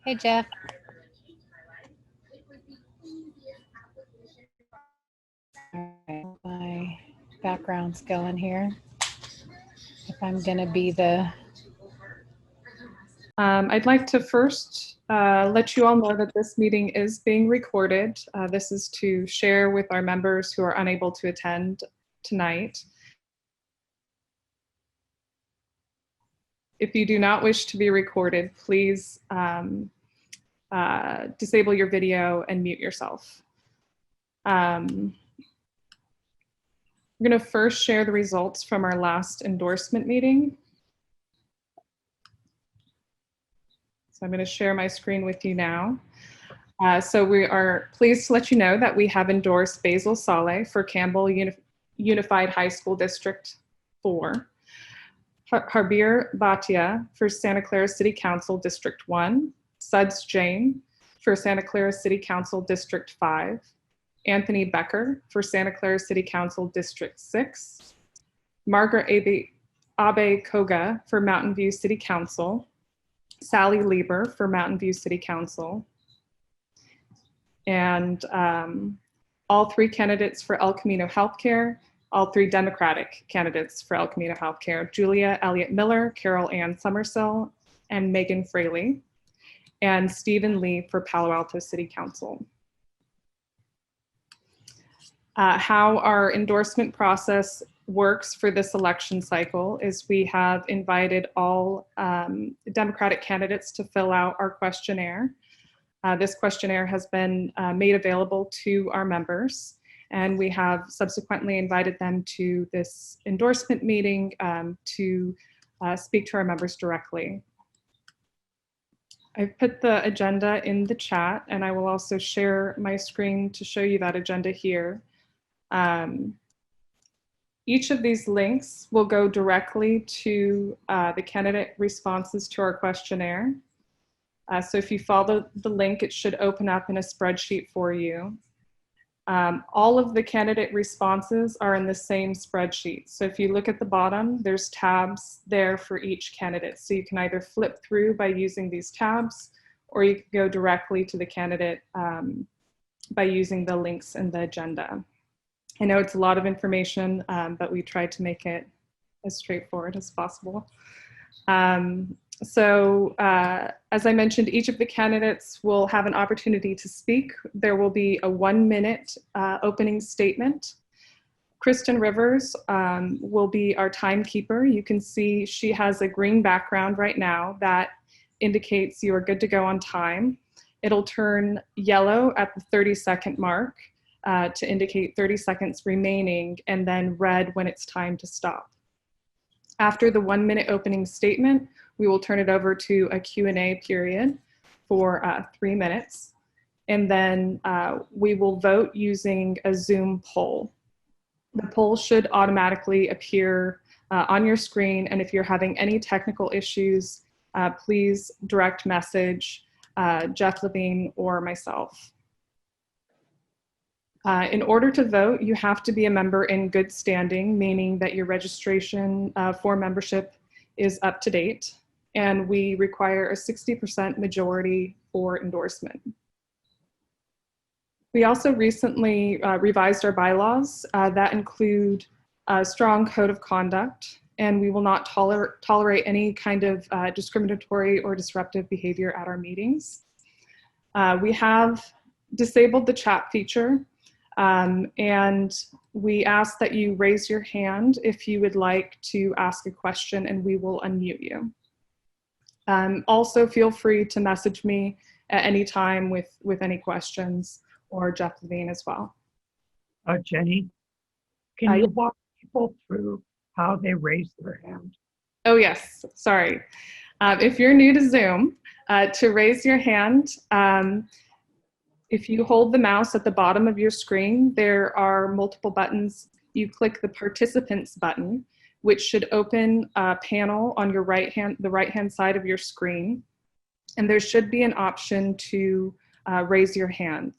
Hey, Jeff. My background's going here. If I'm going to be the... I'd like to first let you all know that this meeting is being recorded. This is to share with our members who are unable to attend tonight. If you do not wish to be recorded, please disable your video and mute yourself. We're going to first share the results from our last endorsement meeting. So I'm going to share my screen with you now. So we are pleased to let you know that we have endorsed Basil Saleh for Campbell Unified High School District 4, Harbir Bhatia for Santa Clara City Council District 1, Suds Jane for Santa Clara City Council District 5, Anthony Becker for Santa Clara City Council District 6, Margaret Abe Koga for Mountain View City Council, Sally Lieber for Mountain View City Council, and all three candidates for El Camino Healthcare, all three Democratic candidates for El Camino Healthcare, Julia Elliott Miller, Carol Ann Summersell, and Megan Fraley, and Stephen Lee for Palo Alto City Council. How our endorsement process works for this election cycle is we have invited all Democratic candidates to fill out our questionnaire. This questionnaire has been made available to our members, and we have subsequently invited them to this endorsement meeting to speak to our members directly. I've put the agenda in the chat, and I will also share my screen to show you that agenda here. Each of these links will go directly to the candidate responses to our questionnaire. So if you follow the link, it should open up in a spreadsheet for you. All of the candidate responses are in the same spreadsheet. So if you look at the bottom, there's tabs there for each candidate. So you can either flip through by using these tabs, or you can go directly to the candidate by using the links in the agenda. I know it's a lot of information, but we tried to make it as straightforward as possible. As I mentioned, each of the candidates will have an opportunity to speak. There will be a 1-minute opening statement. Kristen Rivers will be our timekeeper. You can see she has a green background right now that indicates you are good to go on time. It'll turn yellow at the 30-second mark to indicate 30 seconds remaining, and then red when it's time to stop. After the 1-minute opening statement, we will turn it over to a Q&A period for 3 minutes. And then we will vote using a Zoom poll. The poll should automatically appear on your screen. And if you're having any technical issues, please direct message Jeff Levine or myself. In order to vote, you have to be a member in good standing, meaning that your registration for membership is up to date, and we require a 60% majority for endorsement. We also recently revised our bylaws that include a strong code of conduct, and we will not tolerate any kind of discriminatory or disruptive behavior at our meetings. We have disabled the chat feature. And we ask that you raise your hand if you would like to ask a question, and we will unmute you. Also, feel free to message me at any time with any questions, or Jeff Levine as well. Jenny, can you walk people through how they raise their hand? Oh, yes. Sorry. If you're new to Zoom, to raise your hand, if you hold the mouse at the bottom of your screen, there are multiple buttons. You click the participants button, which should open a panel on your the right-hand side of your screen. And there should be an option to raise your hand.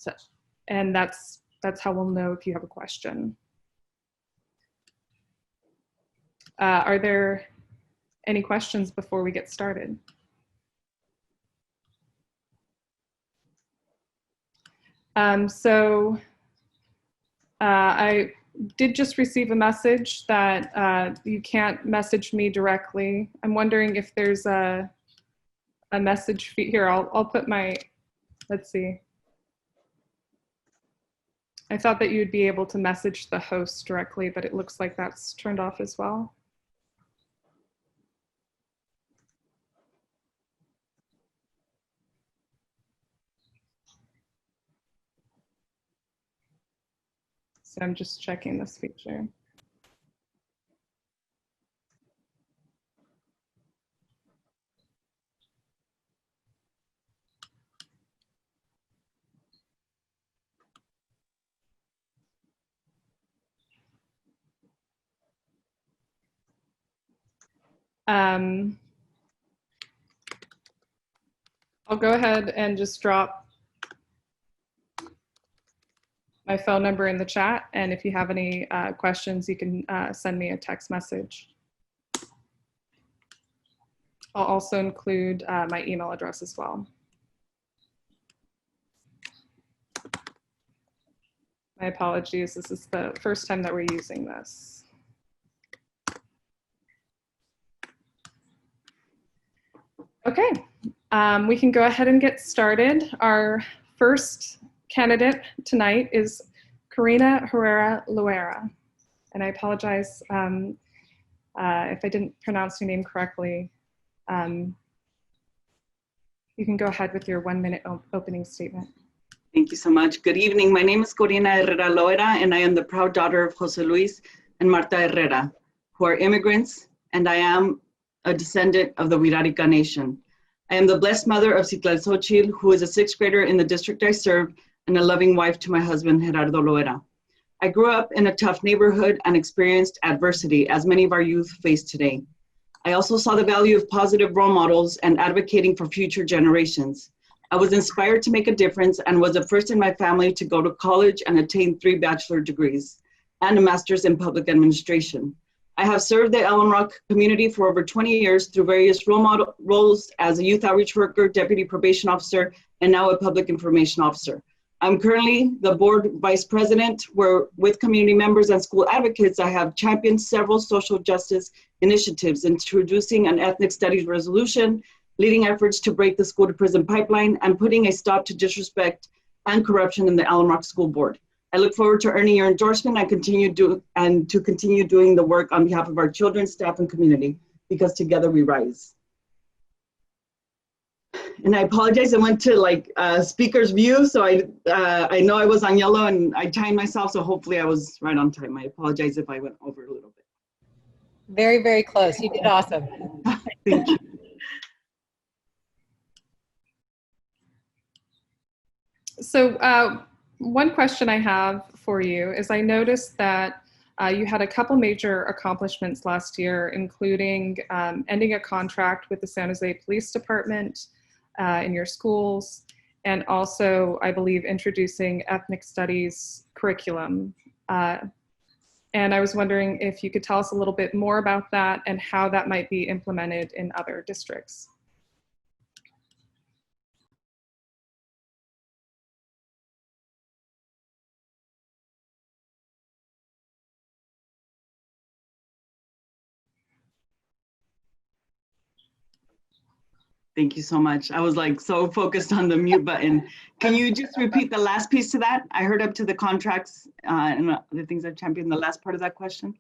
And that's how we'll know if you have a question. Are there any questions before we get started? I did just receive a message that you can't message me directly. I'm wondering if there's a message feed here. I'll put my, let's see. I thought that you'd be able to message the host directly, but it looks like that's turned off as well. So I'm just checking this feature. I'll go ahead and just drop my phone number in the chat. And if you have any questions, you can send me a text message. I'll also include my email address as well. My apologies, this is the first time that we're using this. Okay, we can go ahead and get started. Our first candidate tonight is Karina Herrera Loera. And I apologize if I didn't pronounce your name correctly. You can go ahead with your 1-minute opening statement. Thank you so much. Good evening. My name is Karina Herrera Loera, and I am the proud daughter of Jose Luis and Marta Herrera, who are immigrants, and I am a descendant of the Wirarica Nation. I am the blessed mother of Citlal who is a 6th grader in the district I serve, and a loving wife to my husband, Gerardo Loera. I grew up in a tough neighborhood and experienced adversity, as many of our youth face today. I also saw the value of positive role models and advocating for future generations. I was inspired to make a difference and was the first in my family to go to college and attain 3 bachelor degrees and a master's in public administration. I have served the Alum Rock community for over 20 years through various roles as a youth outreach worker, deputy probation officer, and now a public information officer. I'm currently the board vice president, where with community members and school advocates, I have championed several social justice initiatives, introducing an ethnic studies resolution, leading efforts to break the school to prison pipeline, and putting a stop to disrespect and corruption in the Alum Rock School Board. I look forward to earning your endorsement and continue doing the work on behalf of our children, staff, and community, because together we rise. And I apologize, I went to speaker's view, so I know I was on yellow and I timed myself, so hopefully I was right on time. I apologize if I went over a little bit. Very, very close. You did awesome. Thank you. So one question I have for you is I noticed that you had a couple major accomplishments last year, including ending a contract with the San Jose Police Department in your schools, and also, I believe, introducing ethnic studies curriculum. And I was wondering if you could tell us a little bit more about that and how that might be implemented in other districts. Thank you so much. I was so focused on the mute button. Can you just repeat the last piece to that? I heard up to the contracts and the things I've championed, the last part of that question.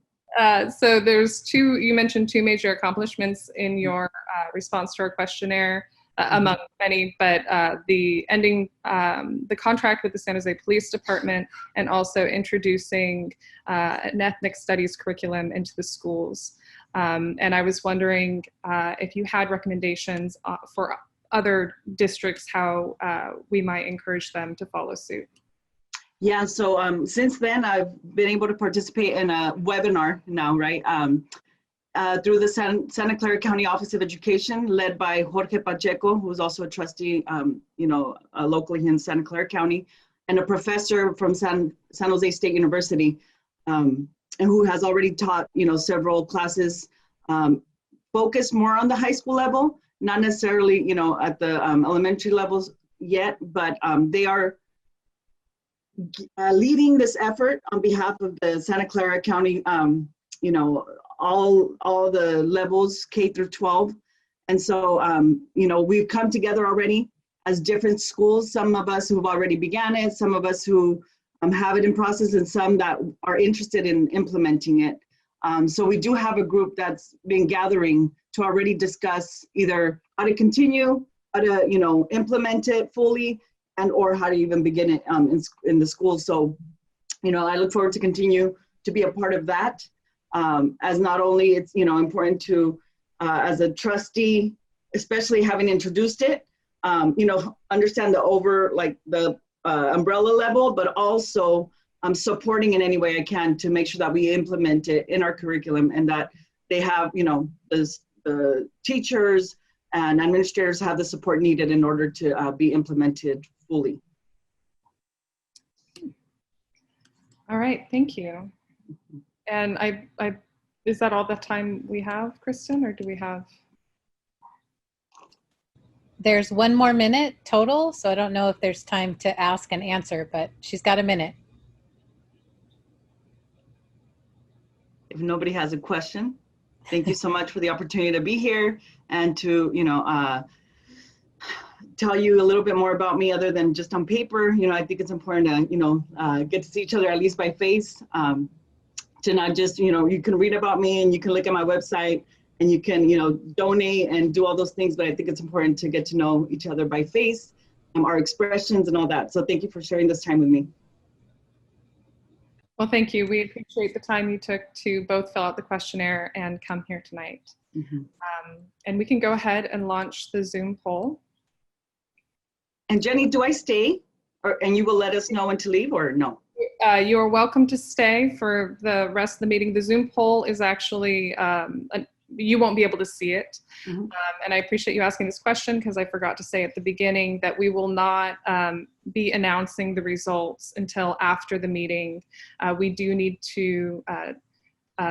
So there's you mentioned 2 major accomplishments in your response to our questionnaire, among many, but the ending the contract with the San Jose Police Department, and also introducing an ethnic studies curriculum into the schools. And I was wondering if you had recommendations for other districts, how we might encourage them to follow suit. Yeah, so since then, I've been able to participate in a webinar now, right? Through the Santa Clara County Office of Education, led by Jorge Pacheco, who's also a trustee, locally in Santa Clara County, and a professor from San Jose State University, and who has already taught, several classes focused more on the high school level, not necessarily, at the elementary levels yet, but they are leading this effort on behalf of the Santa Clara County, you know, all the levels K through 12. And so, you know, we've come together already as different schools, some of us who've already began it, some of us who have it in process, and some that are interested in implementing it. So we do have a group that's been gathering to already discuss either how to continue, how to, you know, implement it fully, and or how to even begin it in the schools. So, you know, I look forward to continue to be a part of that. As not only it's, you know, important to, as a trustee, especially having introduced it, you know, understand the umbrella level, but also supporting in any way I can to make sure that we implement it in our curriculum, and that they have, you know, the teachers and administrators have the support needed in order to be implemented fully. All right, thank you. And is that all the time we have, Kristen, or do we have? There's 1 more minute total, so I don't know if there's time to ask and answer, but she's got a minute. If nobody has a question, thank you so much for the opportunity to be here and to, you know, tell you a little bit more about me other than just on paper. You know, I think it's important to, you know, get to see each other at least by face, to not just, you know, you can read about me and you can look at my website and you can, you know, donate and do all those things, but I think it's important to get to know each other by face, our expressions and all that. So thank you for sharing this time with me. Well, thank you. We appreciate the time you took to both fill out the questionnaire and come here tonight. Mm-hmm. And we can go ahead and launch the Zoom poll. And Jenny, do I stay, and you will let us know when to leave, or no? You're welcome to stay for the rest of the meeting. The Zoom poll is actually, you won't be able to see it. Mm-hmm. And I appreciate you asking this question, because I forgot to say at the beginning that we will not be announcing the results until after the meeting. We do need to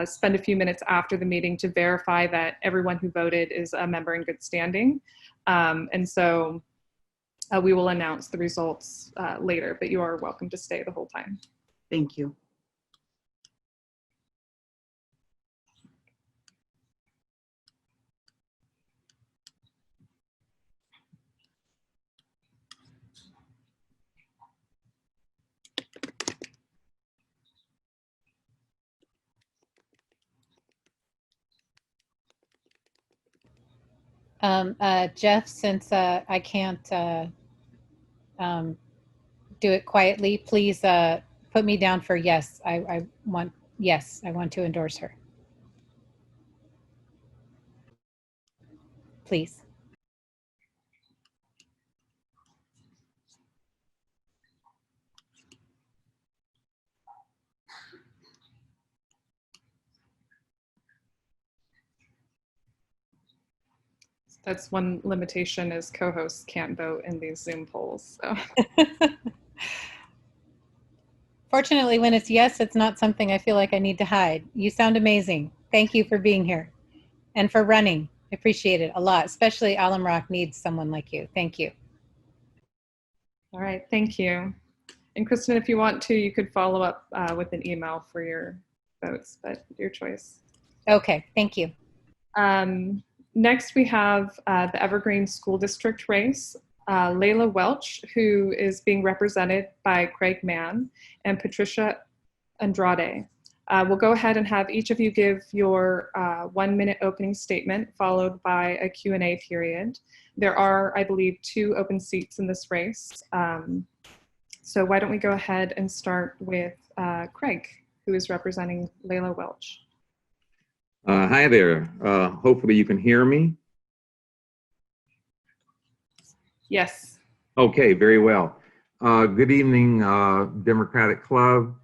spend a few minutes after the meeting to verify that everyone who voted is a member in good standing. And so we will announce the results later, but you are welcome to stay the whole time. Thank you. Jeff, since I can't do it quietly, please put me down for yes. I want to endorse her. Please. That's one limitation, is co-hosts can't vote in these Zoom polls. So. Fortunately, when it's yes, it's not something I feel like I need to hide. You sound amazing. Thank you for being here and for running. I appreciate it a lot, especially Alum Rock needs someone like you. Thank you. All right, thank you. And Kristen, if you want to, you could follow up with an email for your votes, but your choice. Okay, thank you. Next, we have the Evergreen School District race. Laila Welch, who is being represented by Craig Mann, and Patricia Andrade. We'll go ahead and have each of you give your 1 minute opening statement, followed by a Q&A period. There are, I believe, 2 open seats in this race. So why don't we go ahead and start with Craig, who is representing Laila Welch. Hi there. Hopefully you can hear me. Yes. Okay, very well. Good evening, Democratic Club.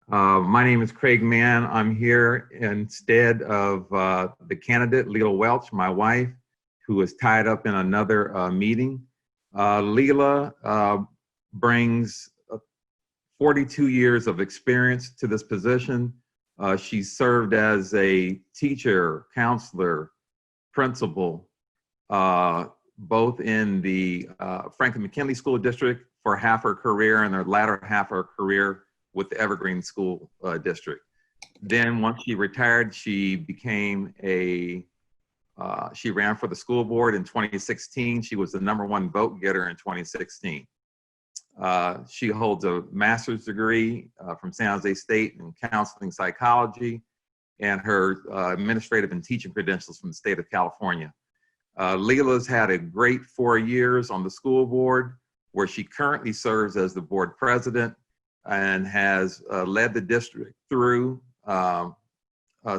My name is Craig Mann. I'm here instead of the candidate, Laila Welch, my wife, who is tied up in another meeting. Laila brings 42 years of experience to this position. She served as a teacher, counselor, principal, both in the Franklin McKinley School District for half her career and the latter half of her career with the Evergreen School District. Then once she retired, she became she ran for the school board in 2016. She was the #1 vote getter in 2016. She holds a master's degree from San Jose State in counseling psychology and her administrative and teaching credentials from the state of California. Laila's had a great 4 years on the school board, where she currently serves as the board president and has led the district through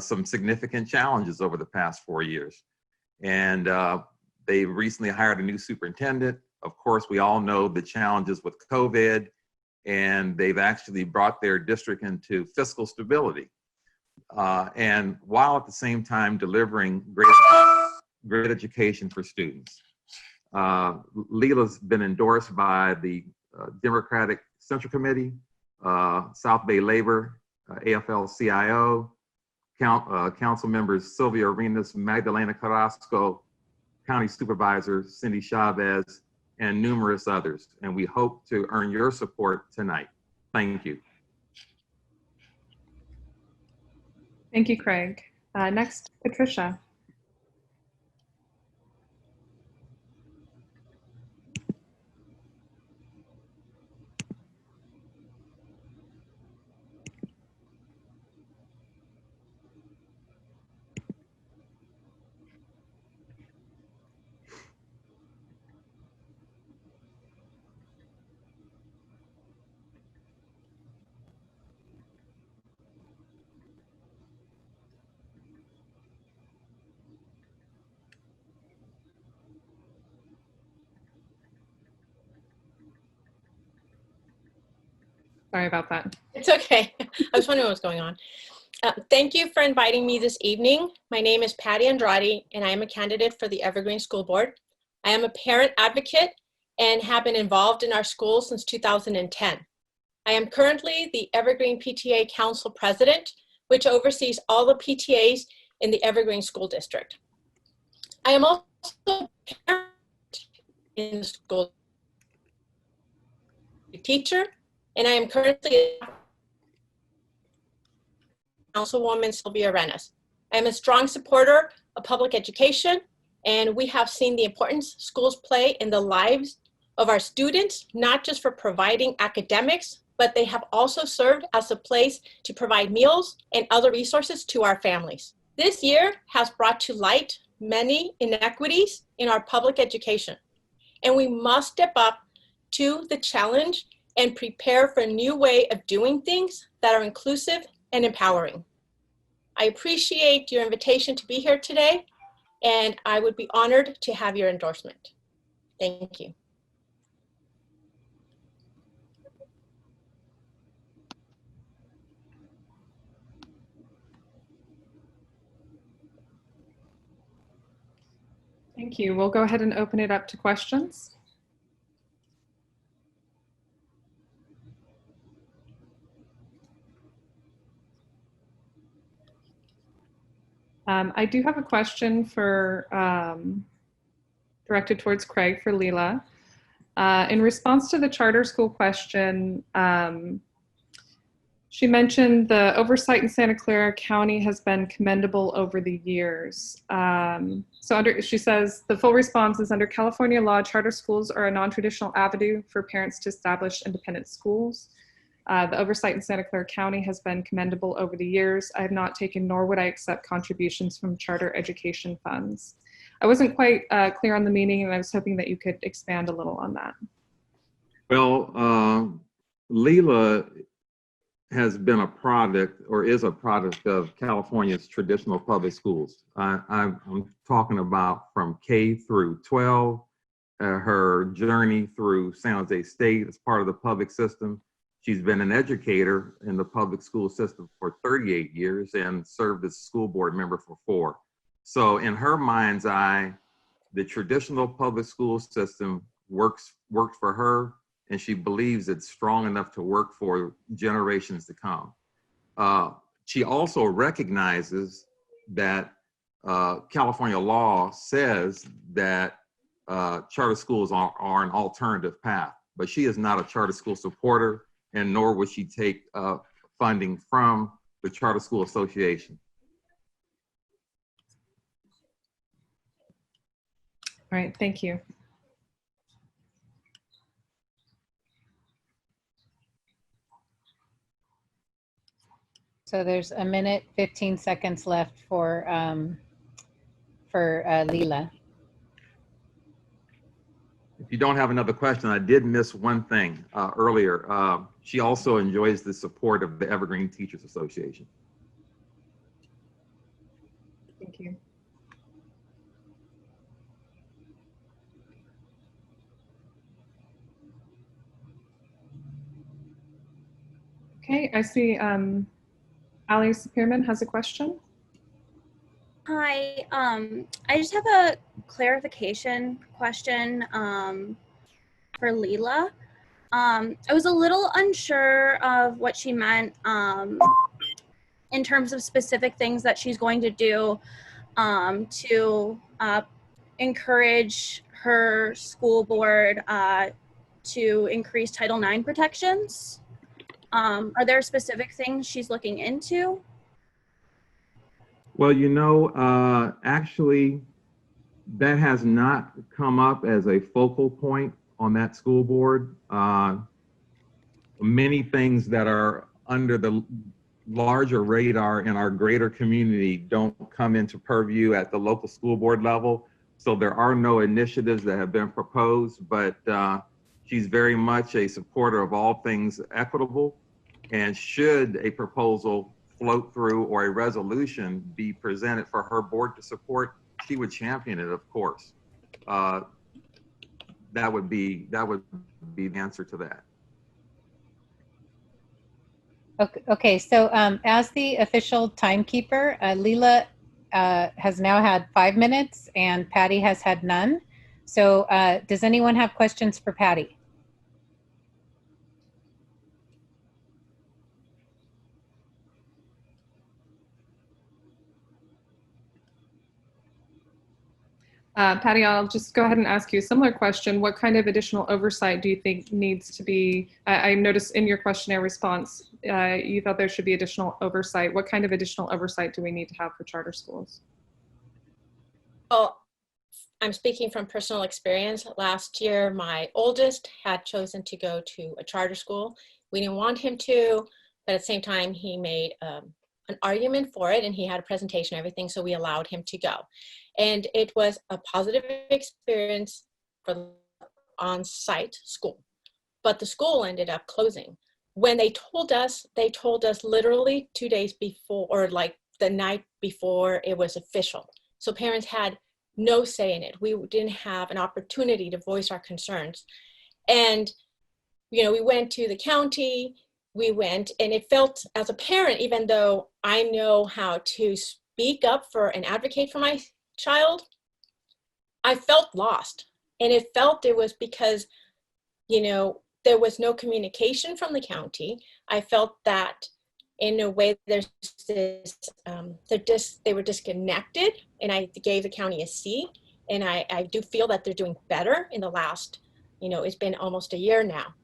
some significant challenges over the past 4 years. And they recently hired a new superintendent. Of course, we all know the challenges with COVID, and they've actually brought their district into fiscal stability. And while at the same time delivering great education for students. Laila's been endorsed by the Democratic Central Committee, South Bay Labor, AFL-CIO, Council members Sylvia Arenas, Magdalena Carrasco, County Supervisor Cindy Chavez, and numerous others. And we hope to earn your support tonight. Thank you. Thank you, Craig. Next, Patricia. Sorry about that. It's okay. I was wondering what was going on. Thank you for inviting me this evening. My name is Patty Andrade, and I am a candidate for the Evergreen School Board. I am a parent advocate and have been involved in our school since 2010. I am currently the Evergreen PTA Council President, which oversees all the PTAs in the Evergreen School District. I am also a parent in the school, teacher, and I am currently Councilwoman Sylvia Arenas. I am a strong supporter of public education, and we have seen the importance schools play in the lives of our students, not just for providing academics, but they have also served as a place to provide meals and other resources to our families. This year has brought to light many inequities in our public education, and we must step up to the challenge and prepare for a new way of doing things that are inclusive and empowering. I appreciate your invitation to be here today, and I would be honored to have your endorsement. Thank you. Thank you. We'll go ahead and open it up to questions. I do have a question for directed towards Craig for Laila. In response to the charter school question, she mentioned the oversight in Santa Clara County has been commendable over the years. She says the full response is under California law, charter schools are a non-traditional avenue for parents to establish independent schools. The oversight in Santa Clara County has been commendable over the years. I have not taken, nor would I accept contributions from charter education funds. I wasn't quite clear on the meaning, and I was hoping that you could expand a little on that. Well, Laila has been a product, or is a product of California's traditional public schools. I'm talking about from K through 12, her journey through San Jose State as part of the public system. She's been an educator in the public school system for 38 years and served as school board member for 4. So in her mind's eye, the traditional public school system worked for her, and she believes it's strong enough to work for generations to come. She also recognizes that California law says that charter schools are an alternative path. but she is not a charter school supporter, and nor would she take funding from the Charter School Association. All right, thank you. So there's a minute, 15 seconds left for Laila. If you don't have another question, I did miss one thing earlier. She also enjoys the support of the Evergreen Teachers Association. Thank you. Okay, I see Ali Spearman has a question. Hi, I just have a clarification question for Laila. I was a little unsure of what she meant in terms of specific things that she's going to do to encourage her school board to increase Title IX protections. Are there specific things she's looking into? Well, you know, actually, that has not come up as a focal point on that school board. Many things that are under the larger radar in our greater community don't come into purview at the local school board level. So there are no initiatives that have been proposed, but she's very much a supporter of all things equitable. And should a proposal float through or a resolution be presented for her board to support, she would champion it, of course. That would be the answer to that. Okay, so as the official timekeeper, Laila has now had 5 minutes and Patty has had none. So does anyone have questions for Patty? Patty, I'll just go ahead and ask you a similar question. What kind of additional oversight do you think needs to be, I noticed in your questionnaire response, you thought there should be additional oversight. What kind of additional oversight do we need to have for charter schools? Well, I'm speaking from personal experience. Last year, my oldest had chosen to go to a charter school. We didn't want him to, but at the same time, he made an argument for it and he had a presentation and everything, so we allowed him to go. And it was a positive experience for the on-site school, but the school ended up closing. When they told us literally 2 days before, or like the night before it was official. So parents had no say in it. We didn't have an opportunity to voice our concerns. And, you know, we went to the county, and it felt, as a parent, even though I know how to speak up for and advocate for my child, I felt lost. And it was because, you know, there was no communication from the county. I felt that in a way there's this, they were disconnected, and I gave the county a C. And I do feel that they're doing better in the last, you know, it's been almost a year now.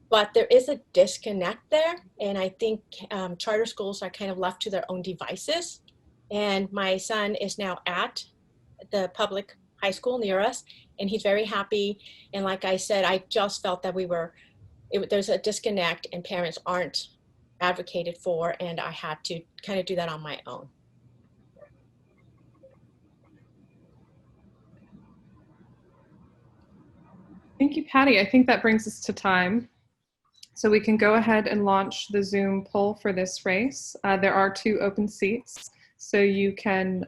But there is a disconnect there. And I think charter schools are kind of left to their own devices. And my son is now at the public high school near us, and he's very happy. And like I said, I just felt that there's a disconnect and parents aren't advocated for, and I had to kind of do that on my own. Thank you, Patty. I think that brings us to time. So we can go ahead and launch the Zoom poll for this race. There are 2 open seats. So you can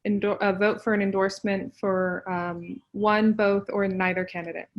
vote for an endorsement for one, both, or neither candidate.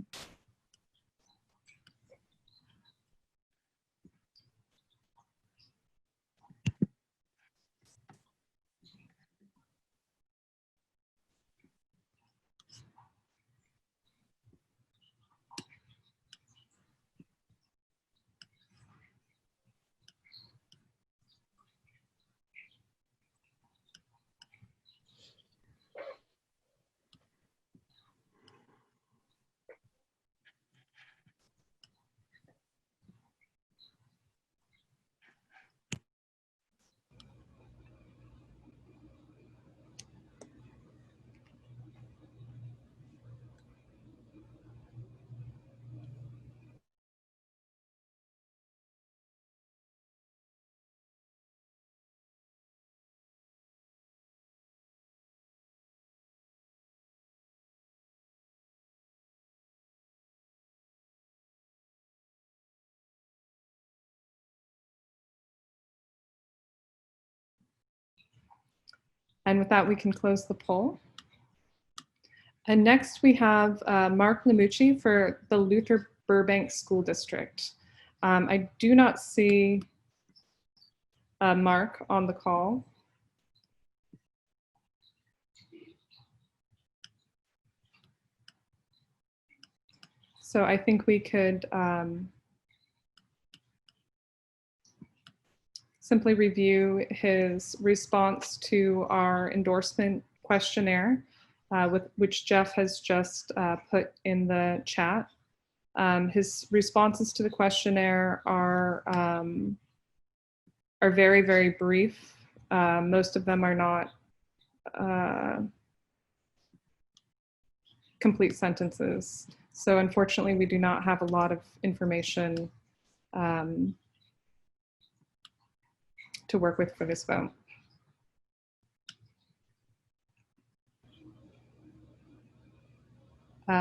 And with that, we can close the poll. And next we have Mark Lamucci for the Luthjer Burbank School District. I do not see Mark on the call. So I think we could simply review his response to our endorsement questionnaire, which Jeff has just put in the chat. His responses to the questionnaire are very, very brief. Most of them are not complete sentences. So unfortunately, we do not have a lot of information to work with for this vote.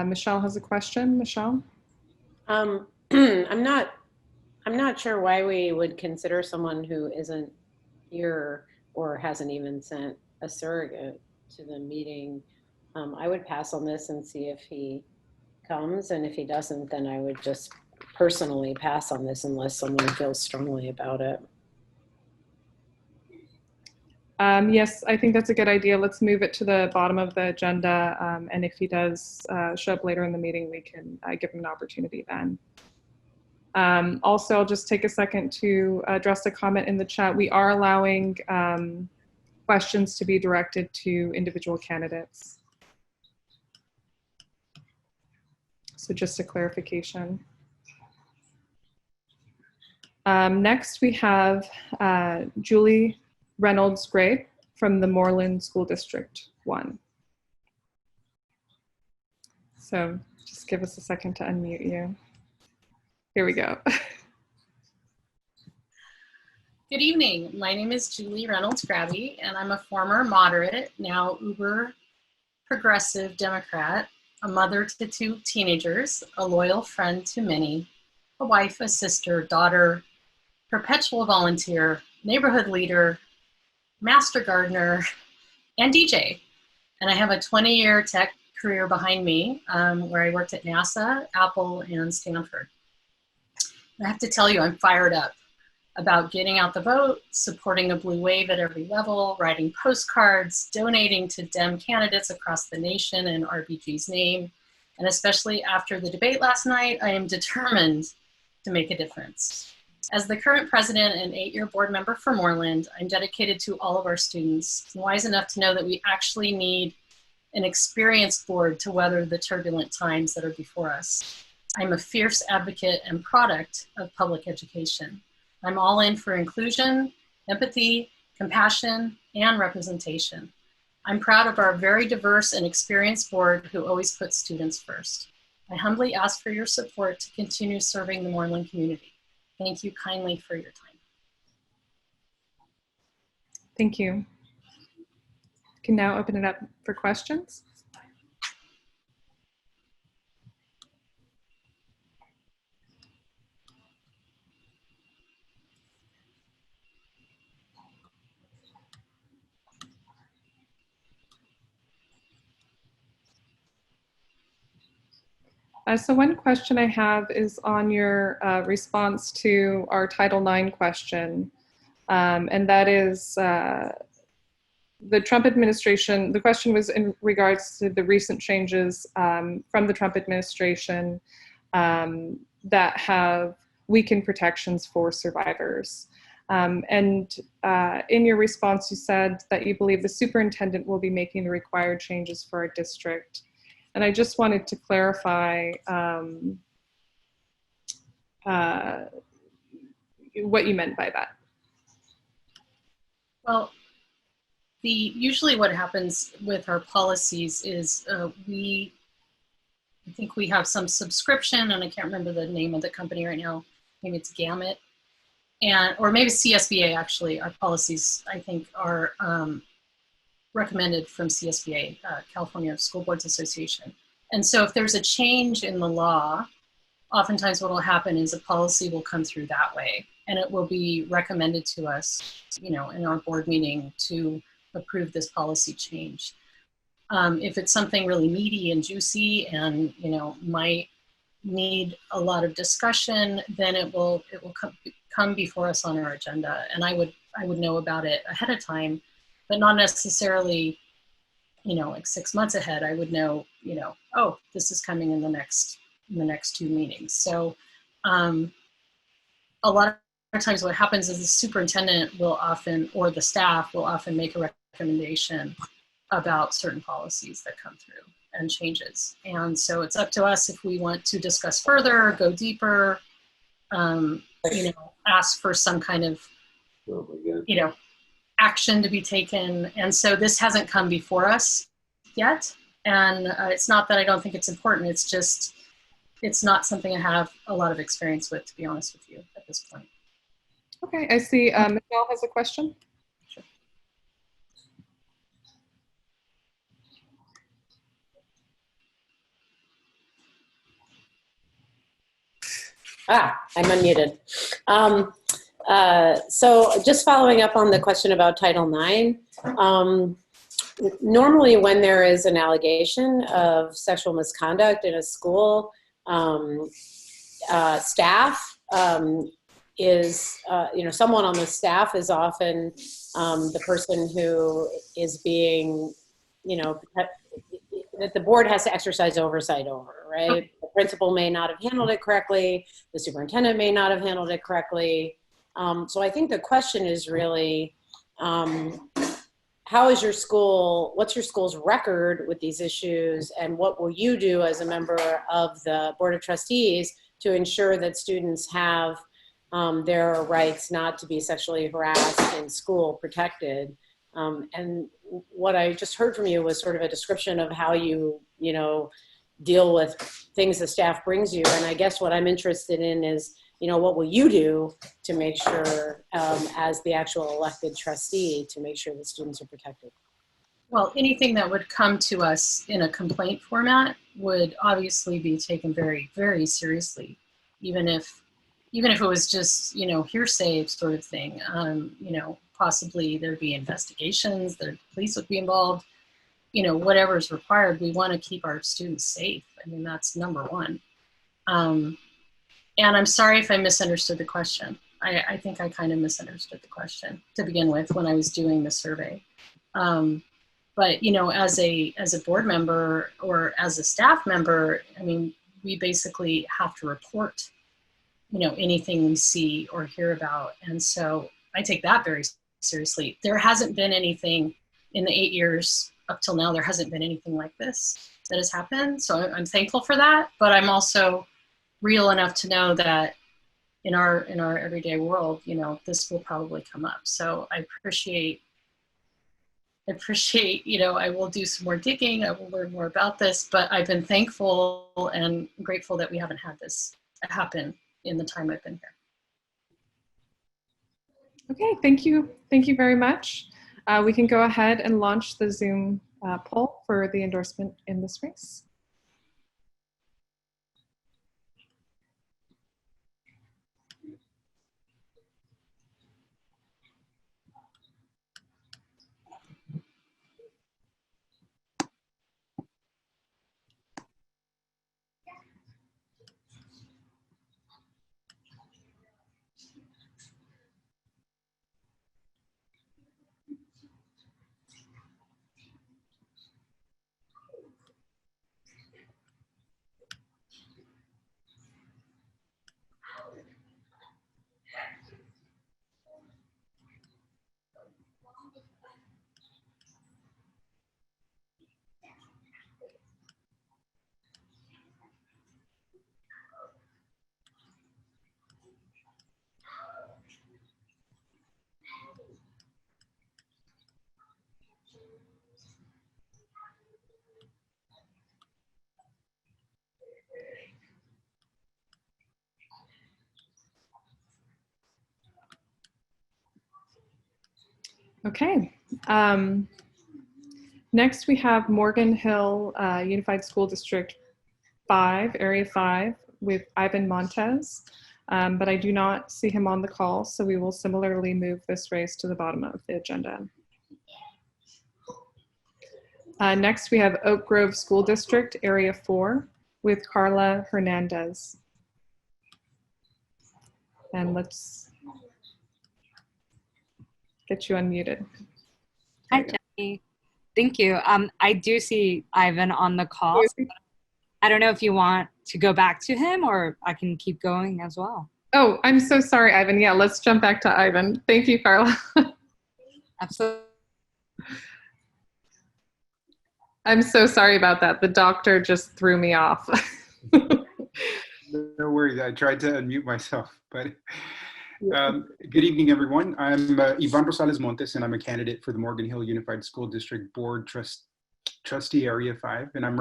Michelle has a question. Michelle? I'm not sure why we would consider someone who isn't here or hasn't even sent a surrogate to the meeting. I would pass on this and see if he comes, and if he doesn't, then I would just personally pass on this unless someone feels strongly about it. Yes, I think that's a good idea. Let's move it to the bottom of the agenda, and if he does show up later in the meeting, we can give him an opportunity then. Also, I'll just take a second to address a comment in the chat. We are allowing questions to be directed to individual candidates. So just a clarification. Next, we have Julie Reynolds-Gray from the Moreland School District 1. So just give us a second to unmute you. Here we go. Good evening. My name is Julie Reynolds-Grabby, and I'm a former moderate, now uber progressive Democrat, a mother to 2 teenagers, a loyal friend to many, a wife, a sister, daughter, perpetual volunteer, neighborhood leader, master gardener, and DJ. And I have a 20-year tech career behind me where I worked at NASA, Apple, and Stanford. And I have to tell you, I'm fired up about getting out the vote, supporting a blue wave at every level, writing postcards, donating to Dem candidates across the nation in RBG's name. And especially after the debate last night, I am determined to make a difference. As the current president and 8-year board member for Moreland, I'm dedicated to all of our students, and wise enough to know that we actually need an experienced board to weather the turbulent times that are before us. I'm a fierce advocate and product of public education. I'm all in for inclusion, empathy, compassion, and representation. I'm proud of our very diverse and experienced board who always puts students first. I humbly ask for your support to continue serving the Moreland community. Thank you kindly for your time. Thank you. We can now open it up for questions. So one question I have is on your response to our Title IX question, and that is the Trump administration. The question was in regards to the recent changes from the Trump administration that have weakened protections for survivors. And in your response, you said that you believe the superintendent will be making the required changes for our district. And I just wanted to clarify what you meant by that. Well, usually what happens with our policies is I think we have some subscription, and I can't remember the name of the company right now. Maybe it's Gamut, or maybe CSBA actually. Our policies, I think, are recommended from CSBA, California School Boards Association. And so if there's a change in the law, oftentimes what will happen is a policy will come through that way, and it will be recommended to us, in our board meeting to approve this policy change. If it's something really meaty and juicy and, you know, might need a lot of discussion, then it will come before us on our agenda. And I would know about it ahead of time, but not necessarily, you know, like 6 months ahead. I would know, you know, oh, this is coming in the next 2 meetings. So a lot of times what happens is the superintendent will often, or the staff will often make a recommendation about certain policies that come through and changes. And so it's up to us if we want to discuss further, go deeper, you know, ask for some kind of, you know, action to be taken. And so this hasn't come before us yet. And it's not that I don't think it's important. It's just, it's not something I have a lot of experience with, to be honest with you, at this point. Okay, I see Michelle has a question. Sure. I'm unmuted. So just following up on the question about Title IX, normally when there is an allegation of sexual misconduct in a school, staff is, you know, someone on the staff is often the person who is being, you know, that the board has to exercise oversight over, right? Okay. The principal may not have handled it correctly. The superintendent may not have handled it correctly. So I think the question is really, how is your school, what's your school's record with these issues, and what will you do as a member of the Board of Trustees to ensure that students have their rights not to be sexually harassed in school protected? And what I just heard from you was sort of a description of how you know, deal with things the staff brings you. And I guess what I'm interested in is, you know, what will you do to make sure, as the actual elected trustee, to make sure that students are protected? Well, anything that would come to us in a complaint format would obviously be taken very, very seriously, even if it was just, you know, hearsay sort of thing. You know, possibly there'd be investigations, the police would be involved, you know, whatever is required. We want to keep our students safe. I mean, that's number one. And I'm sorry if I misunderstood the question. I think I kind of misunderstood the question to begin with when I was doing the survey. But, you know, as a board member or as a staff member, I mean, we basically have to report, you know, anything we see or hear about. And so I take that very seriously. There hasn't been anything in the 8 years up till now, there hasn't been anything like this that has happened. So I'm thankful for that, but I'm also real enough to know that in our everyday world, you know, this will probably come up. So I appreciate, you know, I will do some more digging, I will learn more about this, but I've been thankful and grateful that we haven't had this happen in the time I've been here. Okay, thank you. Thank you very much. We can go ahead and launch the Zoom poll for the endorsement in this race. Okay. Next we have Morgan Hill Unified School District 5, Area 5, with Ivan Montez, but I do not see him on the call, so we will similarly move this race to the bottom of the agenda. Next, we have Oak Grove School District, Area 4, with Carla Hernandez. And let's get you unmuted. Hi, Jenny. Thank you. I do see Ivan on the call. So I don't know if you want to go back to him or I can keep going as well. Oh, I'm so sorry, Ivan. Yeah, let's jump back to Ivan. Thank you, Carla. Absolutely. I'm so sorry about that. The doctor just threw me off. No worries. I tried to unmute myself, but good evening, everyone. I'm Ivan Rosales Montes, and I'm a candidate for the Morgan Hill Unified School District Board Trustee Area 5, and I'm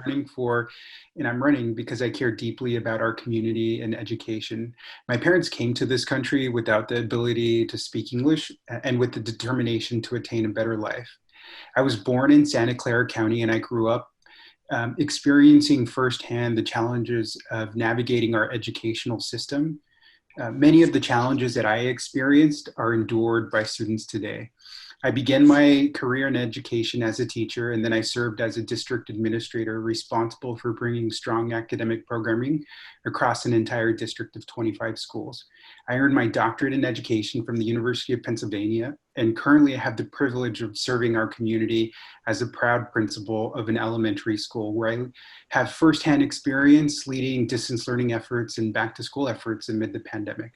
running because I care deeply about our community and education. My parents came to this country without the ability to speak English and with the determination to attain a better life. I was born in Santa Clara County, and I grew up experiencing firsthand the challenges of navigating our educational system. Many of the challenges that I experienced are endured by students today. I began my career in education as a teacher, and then I served as a district administrator responsible for bringing strong academic programming across an entire district of 25 schools. I earned my doctorate in education from the University of Pennsylvania, and currently I have the privilege of serving our community as a proud principal of an elementary school where I have firsthand experience leading distance learning efforts and back to school efforts amid the pandemic.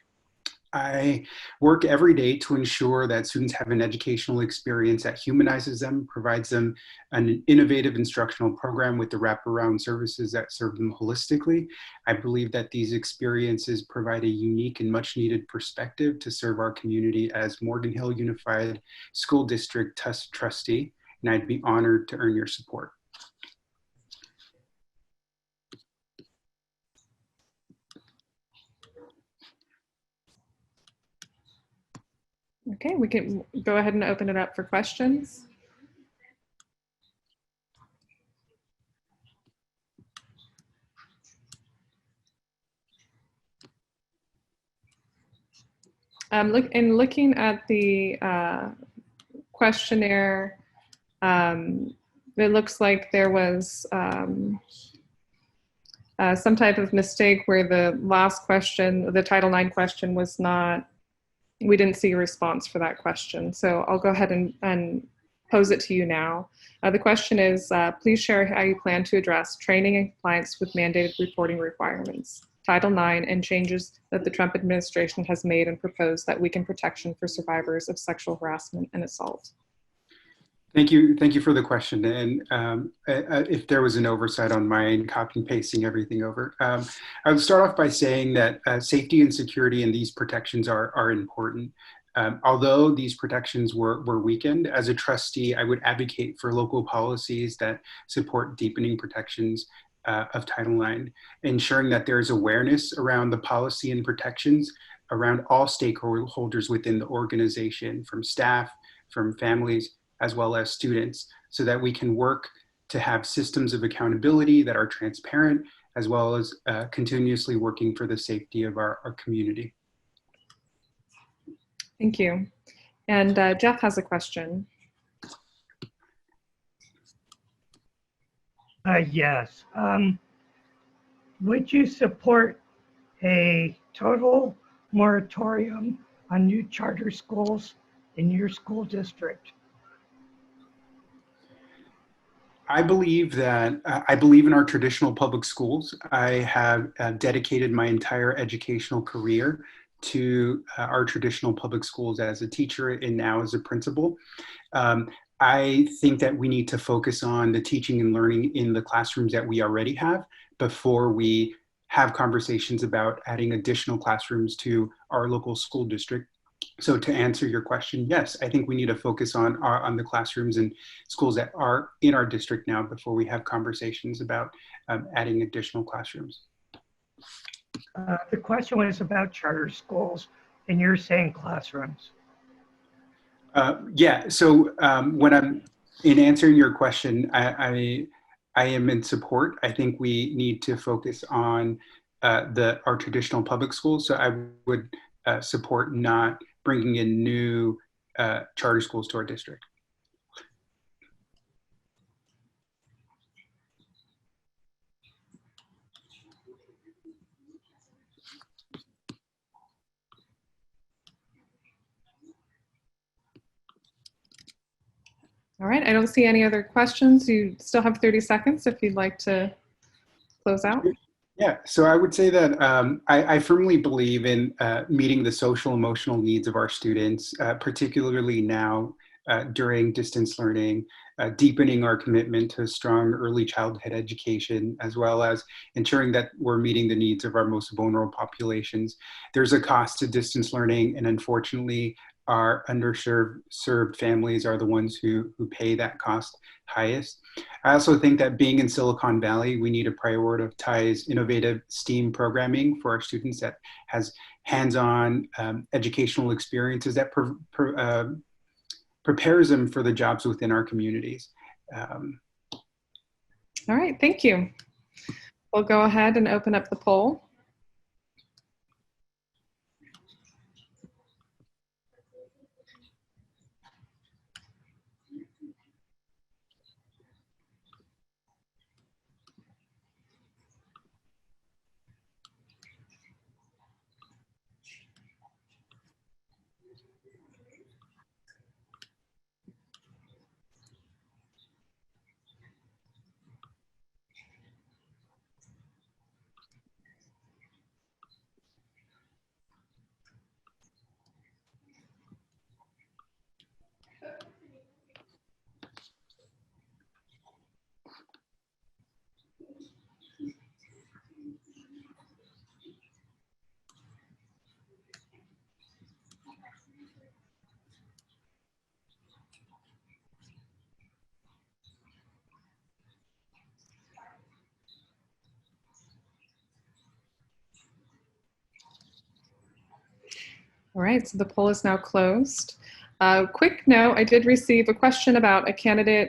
I work every day to ensure that students have an educational experience that humanizes them, provides them an innovative instructional program with the wraparound services that serve them holistically. I believe that these experiences provide a unique and much needed perspective to serve our community as Morgan Hill Unified School District trustee, and I'd be honored to earn your support. Okay, we can go ahead and open it up for questions. Looking at the questionnaire, it looks like there was some type of mistake where the last question, the Title IX question, was not, we didn't see a response for that question. So I'll go ahead and pose it to you now. The question is, please share how you plan to address training and compliance with mandated reporting requirements, Title IX, and changes that the Trump administration has made and proposed that weaken protection for survivors of sexual harassment and assault. Thank you for the question. And if there was an oversight on my end, copy and pasting everything over. I would start off by saying that safety and security and these protections are important. Although these protections were weakened, as a trustee, I would advocate for local policies that support deepening protections of Title IX, ensuring that there is awareness around the policy and protections around all stakeholders within the organization, from staff, from families, as well as students, so that we can work to have systems of accountability that are transparent, as well as continuously working for the safety of our community. Thank you. And Jeff has a question. Yes. Would you support a total moratorium on new charter schools in your school district? I believe that I believe in our traditional public schools. I have dedicated my entire educational career to our traditional public schools as a teacher and now as a principal. I think that we need to focus on the teaching and learning in the classrooms that we already have before we have conversations about adding additional classrooms to our local school district. So to answer your question, yes, I think we need to focus on the classrooms and schools that are in our district now before we have conversations about adding additional classrooms. The question was about charter schools, and you're saying classrooms. Yeah, so when I'm in answering your question, I am in support. I think we need to focus on our traditional public schools. So I would support not bringing in new charter schools to our district. All right, I don't see any other questions. You still have 30 seconds if you'd like to close out. Yeah, so I would say that I firmly believe in meeting the social emotional needs of our students, particularly now during distance learning, deepening our commitment to strong early childhood education, as well as ensuring that we're meeting the needs of our most vulnerable populations. There's a cost to distance learning, and unfortunately, our underserved families are the ones who pay that cost highest. I also think that being in Silicon Valley, we need to prioritize innovative STEAM programming for our students that has hands-on educational experiences that prepares them for the jobs within our communities. All right, thank you. We'll go ahead and open up the poll. All right, so the poll is now closed. Quick note, I did receive a question about a candidate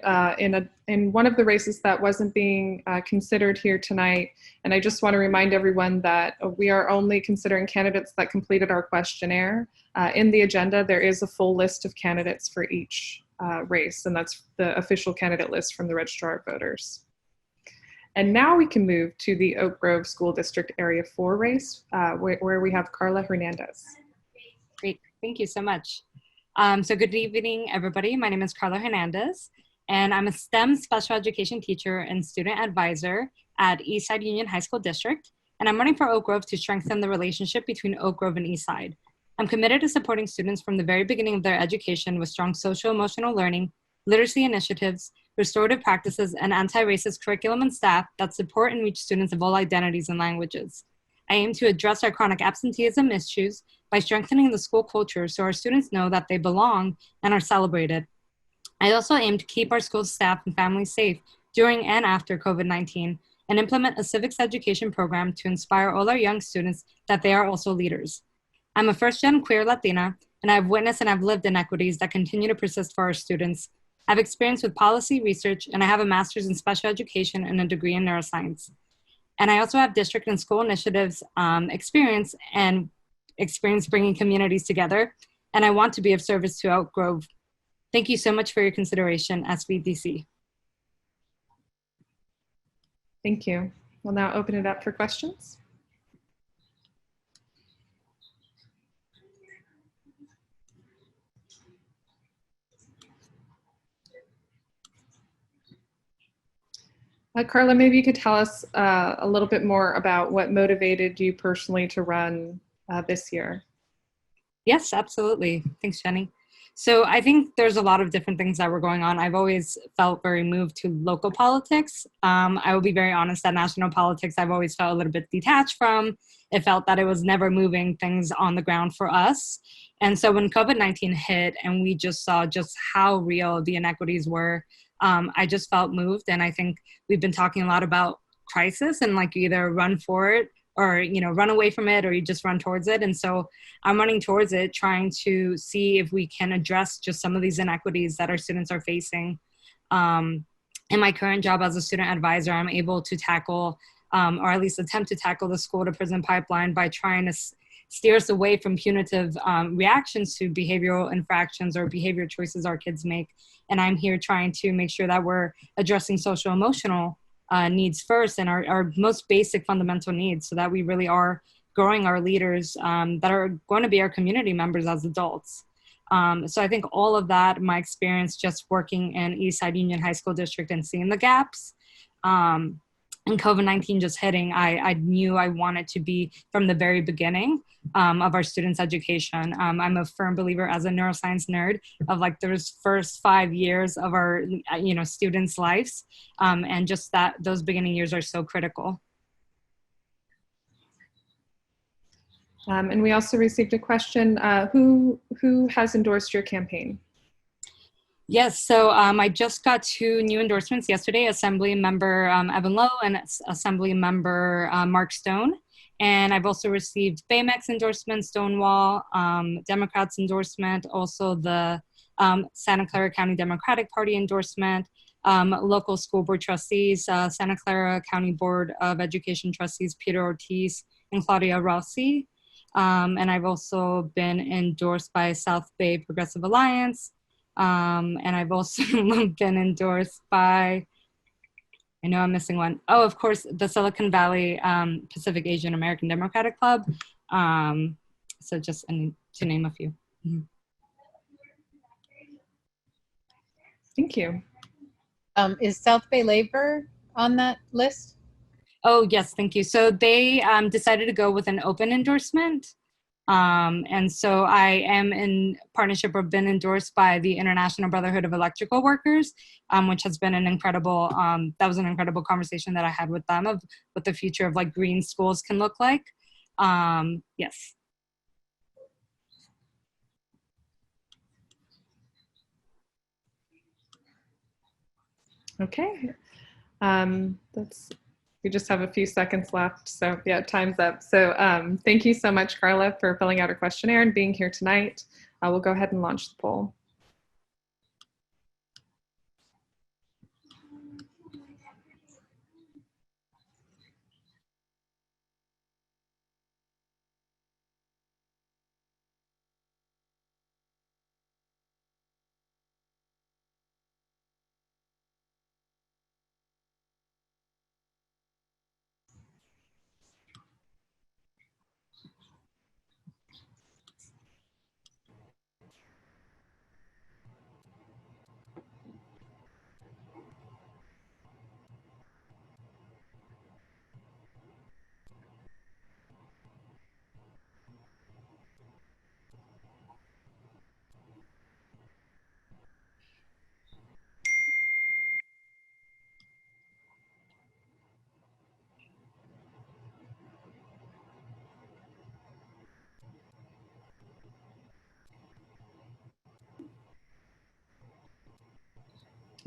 in one of the races that wasn't being considered here tonight. And I just want to remind everyone that we are only considering candidates that completed our questionnaire. In the agenda, there is a full list of candidates for each race, and that's the official candidate list from the Registrar of Voters. And now we can move to the Oak Grove School District Area 4 race, where we have Carla Hernandez. Great, thank you so much. So good evening, everybody. My name is Carla Hernandez, and I'm a STEM special education teacher and student advisor at Eastside Union High School District, and I'm running for Oak Grove to strengthen the relationship between Oak Grove and Eastside. I'm committed to supporting students from the very beginning of their education with strong social-emotional learning, literacy initiatives, restorative practices, and anti-racist curriculum and staff that support and reach students of all identities and languages. I aim to address our chronic absenteeism issues by strengthening the school culture so our students know that they belong and are celebrated. I also aim to keep our school staff and families safe during and after COVID-19 and implement a civics education program to inspire all our young students that they are also leaders. I'm a first-gen queer Latina, and I've witnessed and I've lived inequities that continue to persist for our students. I've experience with policy research, and I have a master's in special education and a degree in neuroscience. And I also have district and school initiatives experience bringing communities together. And I want to be of service to Oak Grove. Thank you so much for your consideration, SVDC. Thank you. We'll now open it up for questions. Carla, maybe you could tell us a little bit more about what motivated you personally to run this year. Yes, absolutely. Thanks, Jenny. So I think there's a lot of different things that were going on. I've always felt very moved to local politics. I will be very honest that national politics, I've always felt a little bit detached from. It felt that it was never moving things on the ground for us. And so when COVID-19 hit and we just saw just how real the inequities were, I just felt moved. And I think we've been talking a lot about crisis and like you either run for it or, you know, run away from it or you just run towards it. And so I'm running towards it, trying to see if we can address just some of these inequities that our students are facing. In my current job as a student advisor, I'm able to tackle, or at least attempt to tackle the school to prison pipeline by trying to steer us away from punitive reactions to behavioral infractions or behavior choices our kids make. And I'm here trying to make sure that we're addressing social emotional needs first and our most basic fundamental needs so that we really are growing our leaders that are going to be our community members as adults. So I think all of that, my experience just working in Eastside Union High School District and seeing the gaps, and COVID-19 just hitting, I knew I wanted to be from the very beginning of our students' education. I'm a firm believer as a neuroscience nerd of like those first 5 years of our students' lives, and just that those beginning years are so critical. And we also received a question, who has endorsed your campaign? Yes, so I just got 2 new endorsements yesterday, Assembly Member Evan Lowe and Assembly Member Mark Stone. And I've also received Baymax endorsement, Stonewall, Democrats endorsement, also the Santa Clara County Democratic Party endorsement, local school board trustees, Santa Clara County Board of Education trustees, Peter Ortiz and Claudia Rossi. And I've also been endorsed by South Bay Progressive Alliance. And I've also been endorsed by, I know I'm missing one. Oh, of course, the Silicon Valley Pacific Asian American Democratic Club. So just to name a few. Mm-hmm. Thank you. Is South Bay Labor on that list? Oh, yes, thank you. So they decided to go with an open endorsement. And so I am in partnership or been endorsed by the International Brotherhood of Electrical Workers, which has been an incredible, that was an incredible conversation that I had with them of what the future of like green schools can look like. Yes. Okay. We just have a few seconds left. So yeah, time's up. So thank you so much, Carla, for filling out our questionnaire and being here tonight. We'll go ahead and launch the poll.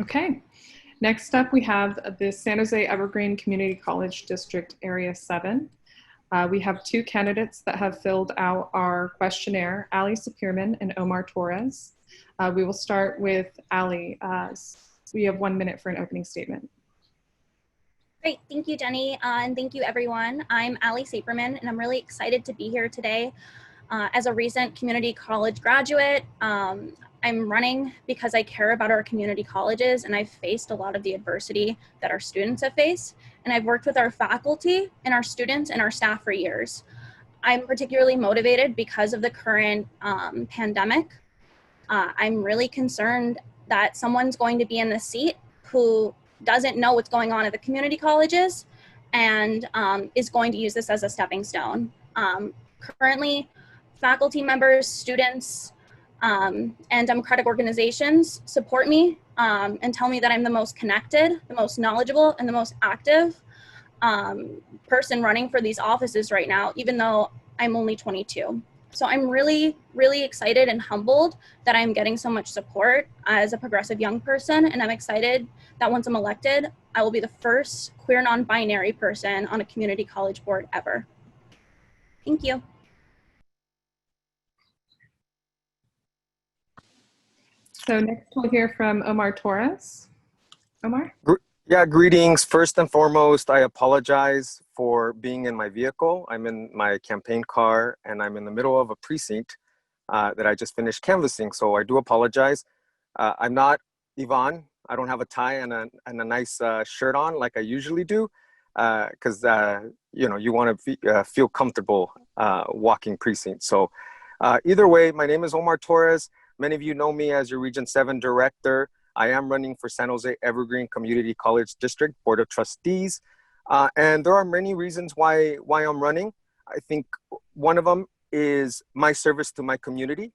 Okay, next up we have the San Jose Evergreen Community College District Area 7. We have 2 candidates that have filled out our questionnaire, Ali Sapirman and Omar Torres. We will start with Ali. We have 1 minute for an opening statement. Great, thank you, Jenny, and thank you, everyone. I'm Ali Saperman, and I'm really excited to be here today. As a recent community college graduate, I'm running because I care about our community colleges, and I've faced a lot of the adversity that our students have faced, and I've worked with our faculty and our students and our staff for years. I'm particularly motivated because of the current pandemic. I'm really concerned that someone's going to be in the seat who doesn't know what's going on at the community colleges and is going to use this as a stepping stone. Currently, faculty members, students, and democratic organizations support me and tell me that I'm the most connected, the most knowledgeable, and the most active person running for these offices right now, even though I'm only 22. So I'm really, really excited and humbled that I'm getting so much support as a progressive young person, and I'm excited that once I'm elected, I will be the first queer non-binary person on a community college board ever. Thank you. So next we'll hear from Omar Torres. Omar? Yeah, greetings. First and foremost, I apologize for being in my vehicle. I'm in my campaign car and I'm in the middle of a precinct that I just finished canvassing. So I do apologize. I'm not Yvonne. I don't have a tie and a nice shirt on like I usually do because, you want to feel comfortable walking precincts. So either way, my name is Omar Torres. Many of you know me as your Region 7 Director. I am running for San Jose Evergreen Community College District Board of Trustees. And there are many reasons why I'm running. I think one of them is my service to my community.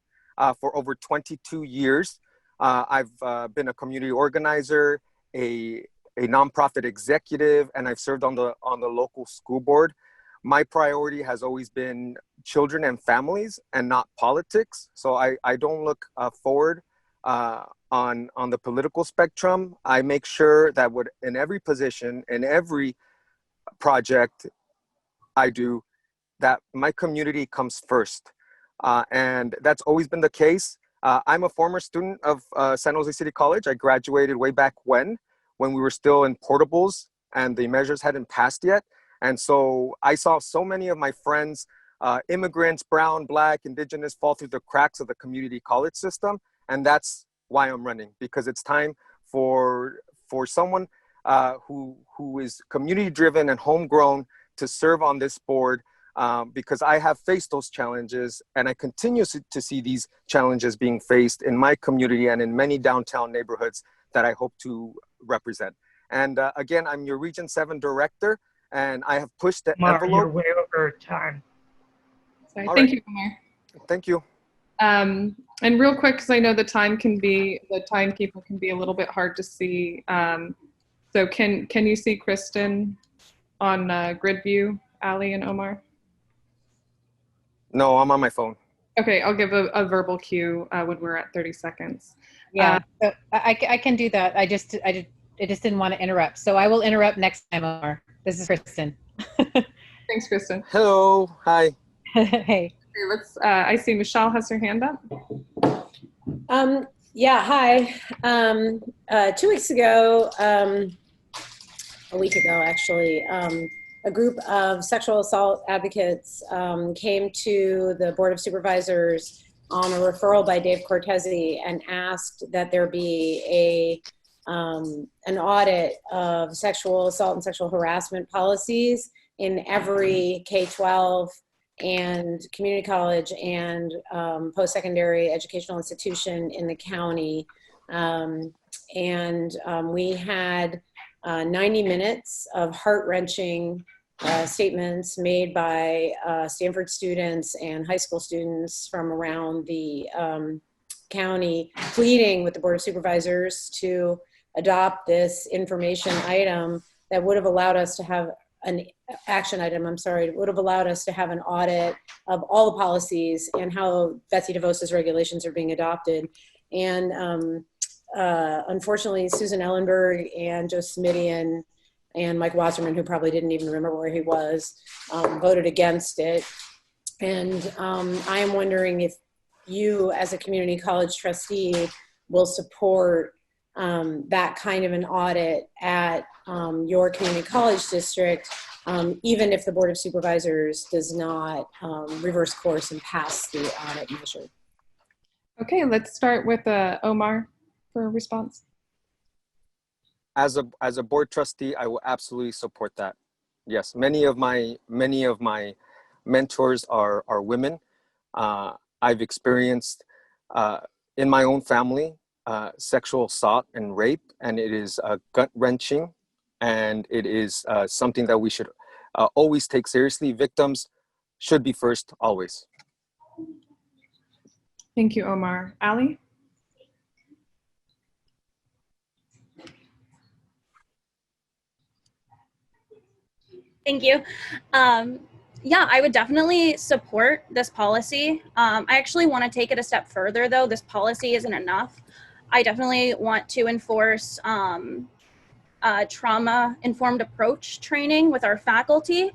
For over 22 years, I've been a community organizer, a nonprofit executive, and I've served on the local school board. My priority has always been children and families and not politics. So I don't look forward on the political spectrum. I make sure that in every position, in every project I do, that my community comes first. And that's always been the case. I'm a former student of San Jose City College. I graduated way back when we were still in portables and the measures hadn't passed yet. And so I saw so many of my friends, immigrants, brown, black, indigenous, fall through the cracks of the community college system. And that's why I'm running, because it's time for someone who is community driven and homegrown to serve on this board, because I have faced those challenges and I continue to see these challenges being faced in my community and in many downtown neighborhoods that I hope to represent. And again, I'm your Region 7 Director, and I have pushed the envelope. You're way over time. Sorry. All Thank right. you, Omar. Thank you. And real quick, because I know the timekeeper can be a little bit hard to see. So can you see Kristen on grid view, Ali and Omar? No, I'm on my phone. Okay, I'll give a verbal cue when we're at 30 seconds. Yeah, so I can do that. I just didn't want to interrupt. So I will interrupt next time, Omar. This is Kristen. Thanks, Kristen. Hello. Hi. Hey. Okay, I see Michelle has her hand up. Yeah, hi. 2 weeks ago, a week ago actually, a group of sexual assault advocates came to the Board of Supervisors on a referral by Dave Cortese and asked that there be an audit of sexual assault and sexual harassment policies in every K-12 and community college and post-secondary educational institution in the county. We had 90 minutes of heart-wrenching statements made by Stanford students and high school students from around the county, pleading with the Board of Supervisors to adopt this information item that would have allowed us to have an action item, would have allowed us to have an audit of all the policies and how Betsy DeVos's regulations are being adopted. And unfortunately, Susan Ellenberg and Joe Smitty and Mike Wasserman, who probably didn't even remember where he was, voted against it. And I am wondering if you, as a community college trustee, will support that kind of an audit at your community college district, even if the Board of Supervisors does not reverse course and pass the audit measure. Okay, let's start with Omar for a response. As a board trustee, I will absolutely support that. Yes, many of my mentors are women. I've experienced in my own family sexual assault and rape, and it is gut-wrenching, and it is something that we should always take seriously. Victims should be first, always. Thank you, Omar. Ali? Thank you. Yeah, I would definitely support this policy. I actually want to take it a step further, though. This policy isn't enough. I definitely want to enforce trauma-informed approach training with our faculty,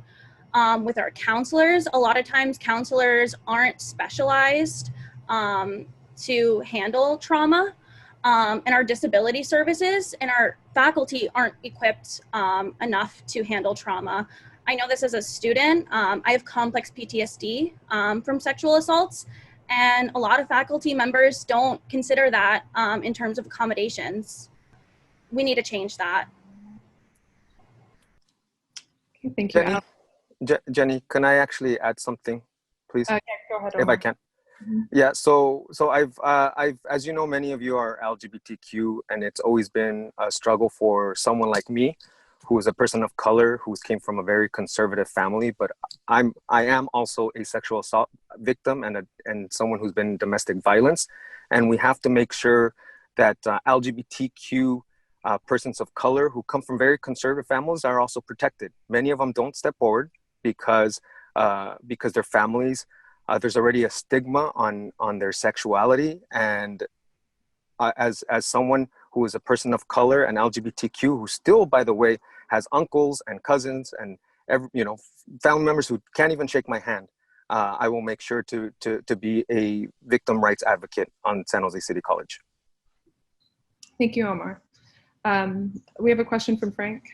with our counselors. A lot of times counselors aren't specialized to handle trauma, and our disability services and our faculty aren't equipped enough to handle trauma. I know this as a student. I have complex PTSD from sexual assaults, and a lot of faculty members don't consider that in terms of accommodations. We need to change that. Okay, thank you, Jenny, Jenny, can I actually add something, please? Yeah, go ahead, if Omar. I can. Yeah, so I've as you know, many of you are LGBTQ, and it's always been a struggle for someone like me, who is a person of color, who came from a very conservative family. But I am also a sexual assault victim and someone who's been in domestic violence, and we have to make sure that LGBTQ persons of color who come from very conservative families are also protected. Many of them don't step forward because their families. There's already a stigma on their sexuality, and as someone who is a person of color and LGBTQ, who still, by the way, has uncles and cousins and family members who can't even shake my hand, I will make sure to be a victim rights advocate on San Jose City College. Thank you, Omar. We have a question from Frank.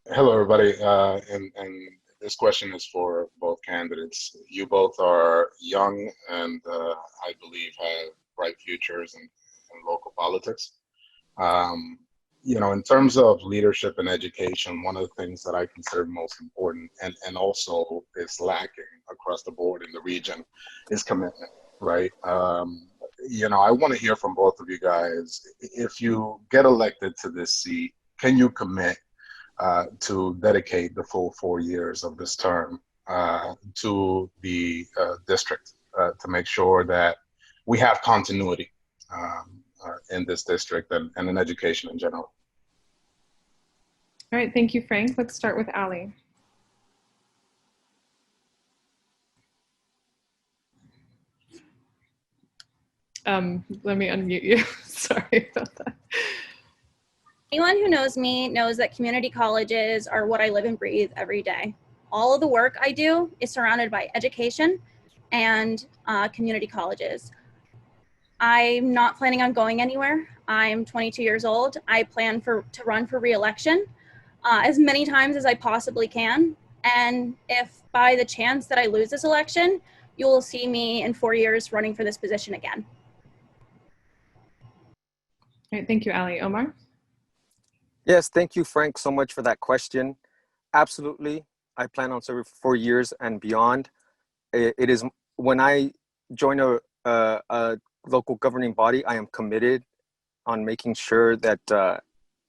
Hello, everybody, and this question is for both candidates. You both are young and I believe have bright futures in local politics. In terms of leadership and education, one of the things that I consider most important and also is lacking across the board in the region is commitment, right? I want to hear from both of you guys. If you get elected to this seat, can you commit to dedicate the full 4 years of this term to the district to make sure that we have continuity in this district and in education in general? All right, thank you, Frank. Let's start with Ali. Let me unmute you. Sorry about that. Anyone who knows me knows that community colleges are what I live and breathe every day. All of the work I do is surrounded by education and community colleges. I'm not planning on going anywhere. I'm 22 years old. I plan to run for re-election as many times as I possibly can. And if by the chance that I lose this election, you will see me in 4 years running for this position again. All right, thank you, Ali. Omar? Yes, thank you, Frank, so much for that question. Absolutely, I plan on serving for 4 years and beyond. It is when I join a local governing body, I am committed on making sure that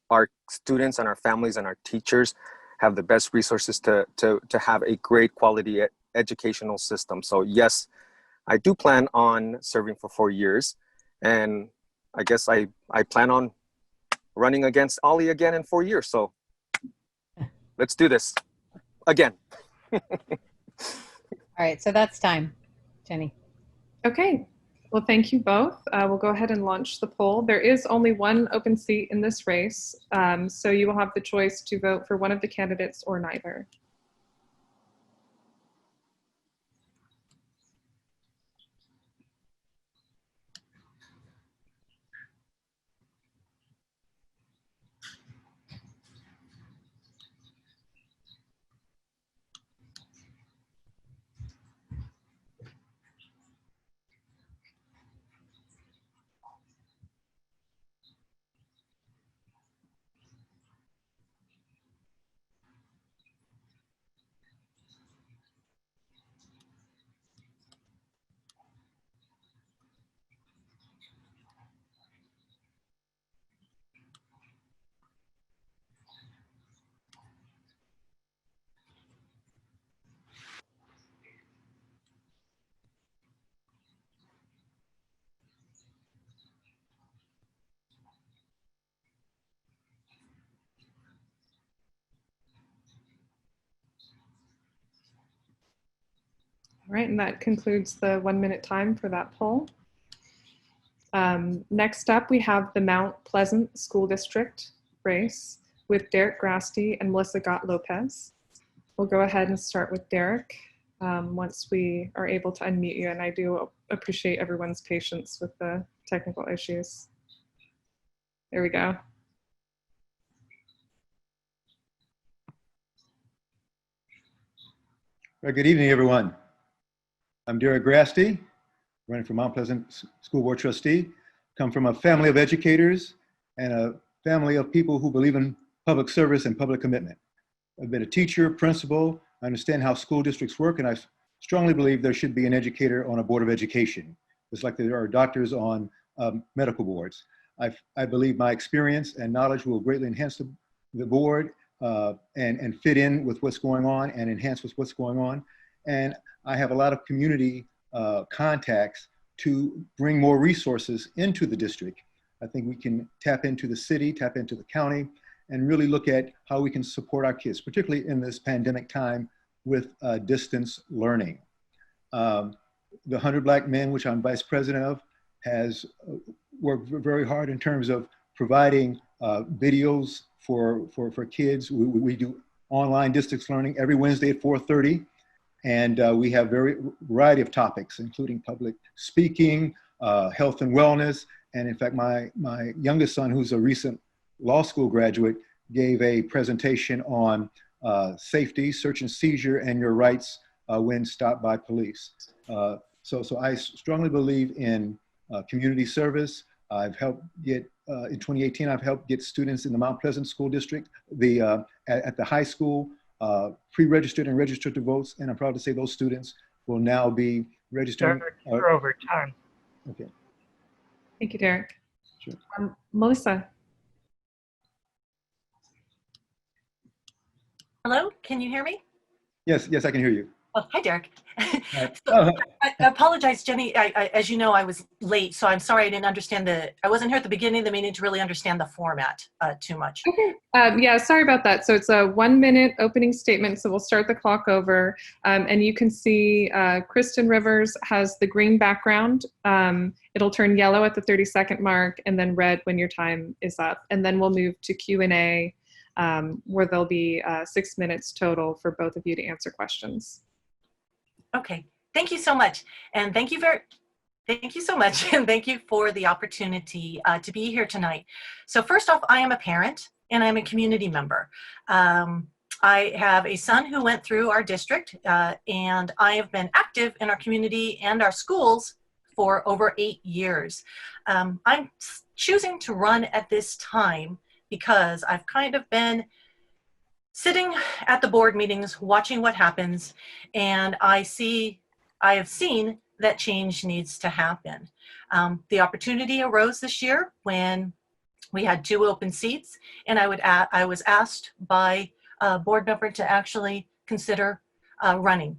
our students and our families and our teachers have the best resources to have a great quality educational system. So yes, I do plan on serving for 4 years, and I guess I plan on running against Ali again in 4 years. So let's do this again. All right, so that's time, Jenny. Okay, well, thank you both. We'll go ahead and launch the poll. There is only one open seat in this race, so you will have the choice to vote for one of the candidates or neither. All right, and that concludes the 1 minute time for that poll. Next up, we have the Mount Pleasant School District race with Derek Grasty and Melissa Gott Lopez. We'll go ahead and start with Derek once we are able to unmute you, and I do appreciate everyone's patience with the technical issues. There we go. Good evening, everyone. I'm Derek Grasty, running for Mount Pleasant School Board Trustee. Come from a family of educators and a family of people who believe in public service and public commitment. I've been a teacher, principal. I understand how school districts work, and I've strongly believe there should be an educator on a board of education, just like there are doctors on medical boards. I believe my experience and knowledge will greatly enhance the board and fit in with what's going on and enhance with what's going on. And I have a lot of community contacts to bring more resources into the district. I think we can tap into the city, tap into the county, and really look at how we can support our kids, particularly in this pandemic time with distance learning. The 100 Black Men, which I'm vice president of, has worked very hard in terms of providing videos for kids. We do online distance learning every Wednesday at 4:30. And we have variety of topics, including public speaking, health and wellness. And in fact, my youngest son, who's a recent law school graduate, gave a presentation on safety, search and seizure, and your rights when stopped by police. So I strongly believe in community service. I've helped get, in 2018, I've helped get students in the Mount Pleasant School District, at the high school, pre-registered and registered to vote, and I'm proud to say those students will now be registered. You're over time. Okay. Thank you, Derek. Sure. Melissa. Hello, can you hear me? Yes, I can hear you. Oh, hi, Derek. So, I apologize, Jenny. As you know, I was late, so I'm sorry I didn't understand I wasn't here at the beginning of the meeting to really understand the format too much. Okay. Yeah, sorry about that. So it's a 1-minute opening statement. So we'll start the clock over. And you can see Kristen Rivers has the green background. It'll turn yellow at the 30-second mark and then red when your time is up. And then we'll move to Q&A where there'll be 6 minutes total for both of you to answer questions. Okay, thank you so much. And thank you so much. And thank you for the opportunity to be here tonight. So first off, I am a parent and I'm a community member. I have a son who went through our district and I have been active in our community and our schools for over 8 years. I'm choosing to run at this time because I've kind of been sitting at the board meetings, watching what happens, and I have seen that change needs to happen. The opportunity arose this year when we had 2 open seats, and I was asked by a board member to actually consider running.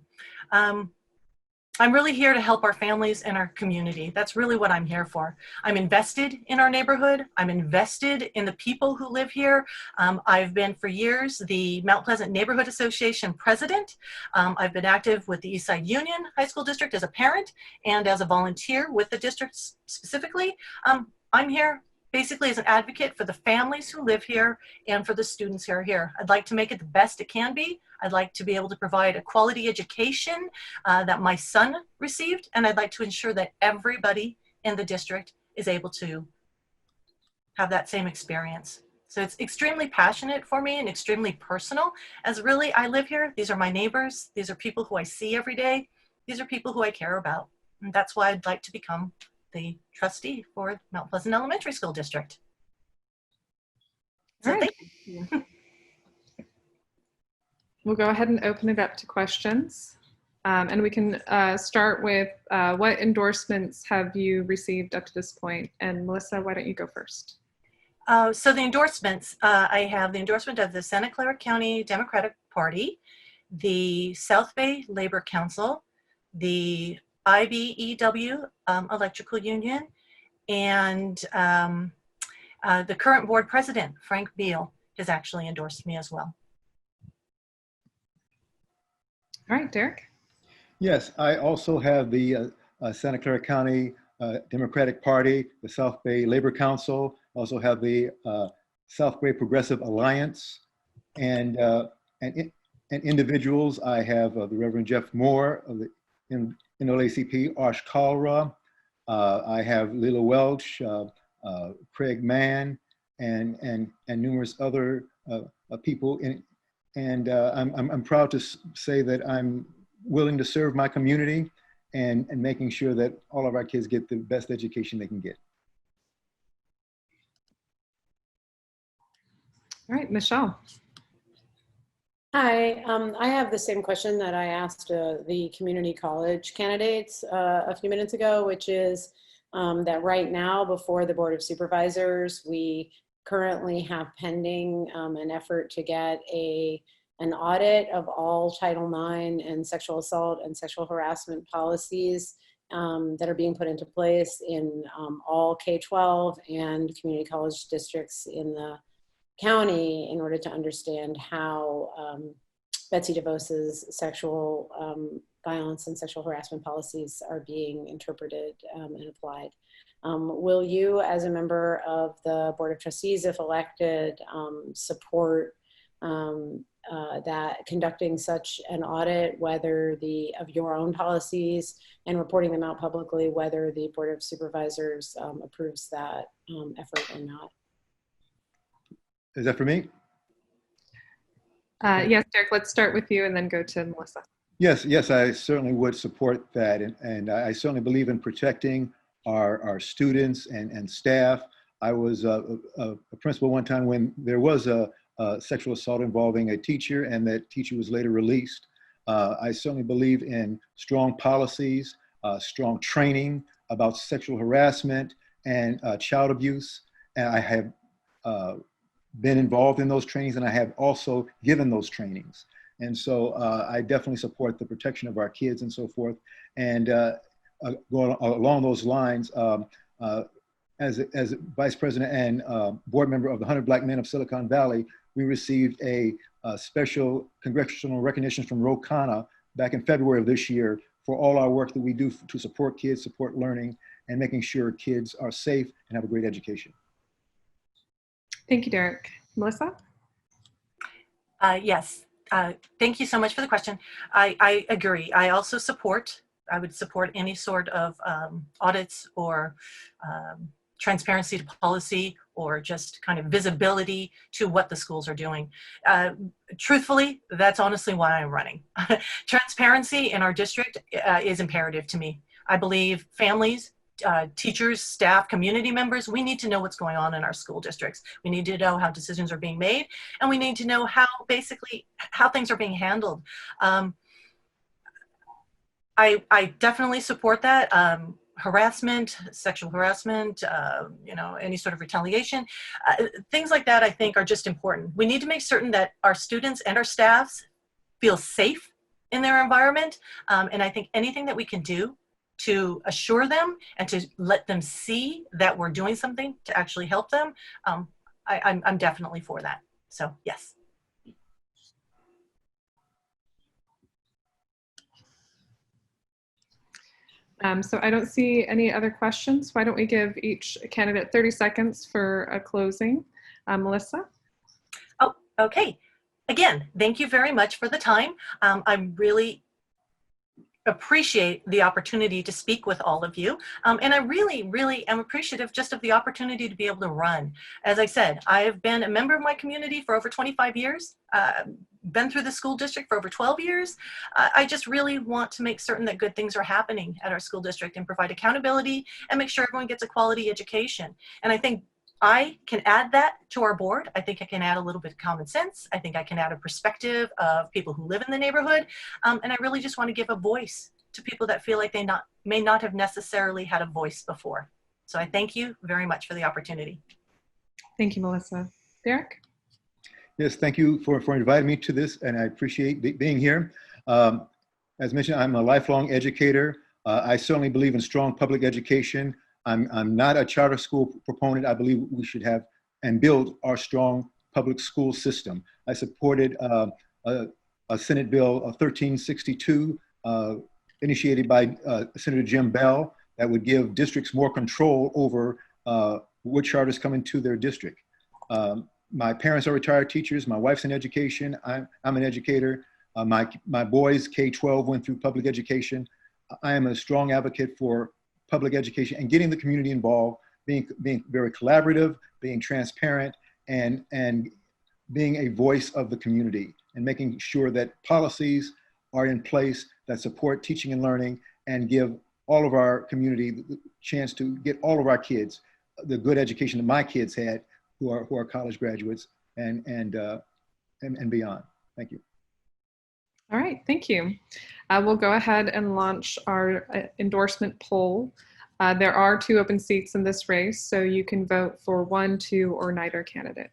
I'm really here to help our families and our community. That's really what I'm here for. I'm invested in our neighborhood. I'm invested in the people who live here. I've been for years the Mount Pleasant Neighborhood Association president. I've been active with the Eastside Union High School District as a parent and as a volunteer with the district specifically. I'm here basically as an advocate for the families who live here and for the students who are here. I'd like to make it the best it can be. I'd like to be able to provide a quality education that my son received, and I'd like to ensure that everybody in the district is able to have that same experience. So it's extremely passionate for me and extremely personal, as really I live here. These are my neighbors. These are people who I see every day. These are people who I care about. And that's why I'd like to become the trustee for Mount Pleasant Elementary School District. So thank you. We'll go ahead and open it up to questions. And we can start with what endorsements have you received up to this point? And Melissa, why don't you go first? So the endorsements, I have the endorsement of the Santa Clara County Democratic Party, the South Bay Labor Council, the IBEW Electrical Union, and the current board president, Frank Beal, has actually endorsed me as well. All right, Derek. Yes, I also have the Santa Clara County Democratic Party, the South Bay Labor Council, also have the South Bay Progressive Alliance, and individuals. I have the Reverend Jeff Moore of the NAACP, Clara. I have Laila Welch, Craig Mann, and numerous other people. I'm proud to say that I'm willing to serve my community and making sure that all of our kids get the best education they can get. All right, Michelle. Hi, I have the same question that I asked the community college candidates a few minutes ago, which is that right now before the Board of Supervisors, we currently have pending an effort to get an audit of all Title IX and sexual assault and sexual harassment policies that are being put into place in all K-12 and community college districts in the county in order to understand how Betsy DeVos's sexual violence and sexual harassment policies are being interpreted and applied. Will you, as a member of the Board of Trustees, if elected, support that conducting such an audit, whether of your own policies and reporting them out publicly, whether the Board of Supervisors approves that effort or not? Is that for me? Yes, Derek, let's start with you and then go to Melissa. Yes, yes, I certainly would support that. And I certainly believe in protecting our students and staff. I was a principal one time when there was a sexual assault involving a teacher, and that teacher was later released. I certainly believe in strong policies, strong training about sexual harassment and child abuse. And I have been involved in those trainings, and I have also given those trainings. And so I definitely support the protection of our kids and so forth. And going along those lines, as Vice President and board member of the 100 Black Men of Silicon Valley, we received a special congressional recognition from Ro Khanna back in February of this year for all our work that we do to support kids, support learning, and making sure kids are safe and have a great education. Thank you, Derek. Melissa? Yes. Thank you so much for the question. I agree. I also would support any sort of audits or transparency to policy or just kind of visibility to what the schools are doing. Truthfully, that's honestly why I'm running. Transparency in our district is imperative to me. I believe families, teachers, staff, community members, we need to know what's going on in our school districts. We need to know how decisions are being made, and we need to know how things are being handled. I definitely support that. Harassment, sexual harassment, any sort of retaliation, things like that I think are just important. We need to make certain that our students and our staffs feel safe in their environment. And I think anything that we can do to assure them and to let them see that we're doing something to actually help them, I'm definitely for that. So yes. So I don't see any other questions. Why don't we give each candidate 30 seconds for a closing. Melissa? Oh, okay. Again, thank you very much for the time. I really appreciate the opportunity to speak with all of you. And I really, really am appreciative just of the opportunity to be able to run. As I said, I have been a member of my community for over 25 years, been through the school district for over 12 years. I just really want to make certain that good things are happening at our school district and provide accountability and make sure everyone gets a quality education. And I think I can add that to our board. I think I can add a little bit of common sense. I think I can add a perspective of people who live in the neighborhood. And I really just want to give a voice to people that feel like they may not have necessarily had a voice before. So I thank you very much for the opportunity. Thank you, Melissa. Derek? Yes, thank you for inviting me to this, and I appreciate being here. As mentioned, I'm a lifelong educator. I certainly believe in strong public education. I'm not a charter school proponent. I believe we should have and build our strong public school system. I supported a Senate Bill 1362 initiated by Senator Jim Bell that would give districts more control over what charters come into their district. My parents are retired teachers. My wife's in education. I'm an educator. My boys, K-12, went through public education. I am a strong advocate for public education and getting the community involved, being very collaborative, being transparent, and being a voice of the community, and making sure that policies are in place that support teaching and learning and give all of our community the chance to get all of our kids the good education that my kids had, who are college graduates and beyond. Thank you. All right, thank you. We'll go ahead and launch our endorsement poll. There are 2 open seats in this race, so you can vote for 1, 2, or neither candidate.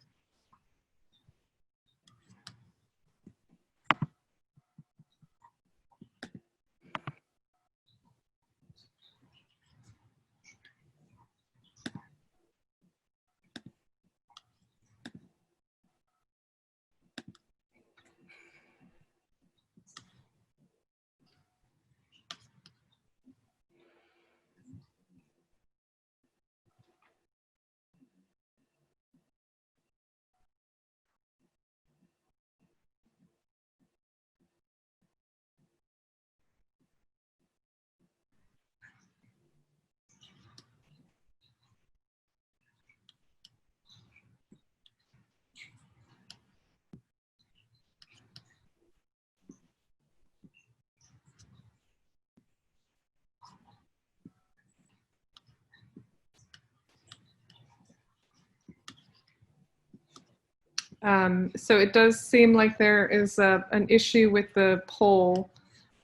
So it does seem like there is an issue with the poll.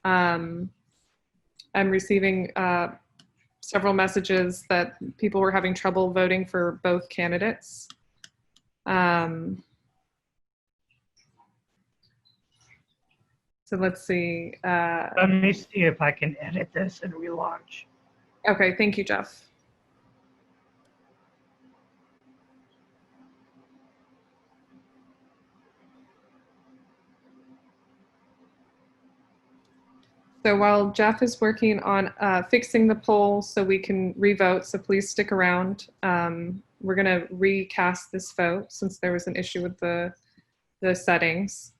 I'm receiving several messages that people were having trouble voting for both candidates. So let's see. Let me see if I can edit this and relaunch. Okay, thank you, Jeff. So while Jeff is working on fixing the poll so we can revote, so please stick around. We're going to recast this vote since there was an issue with the settings.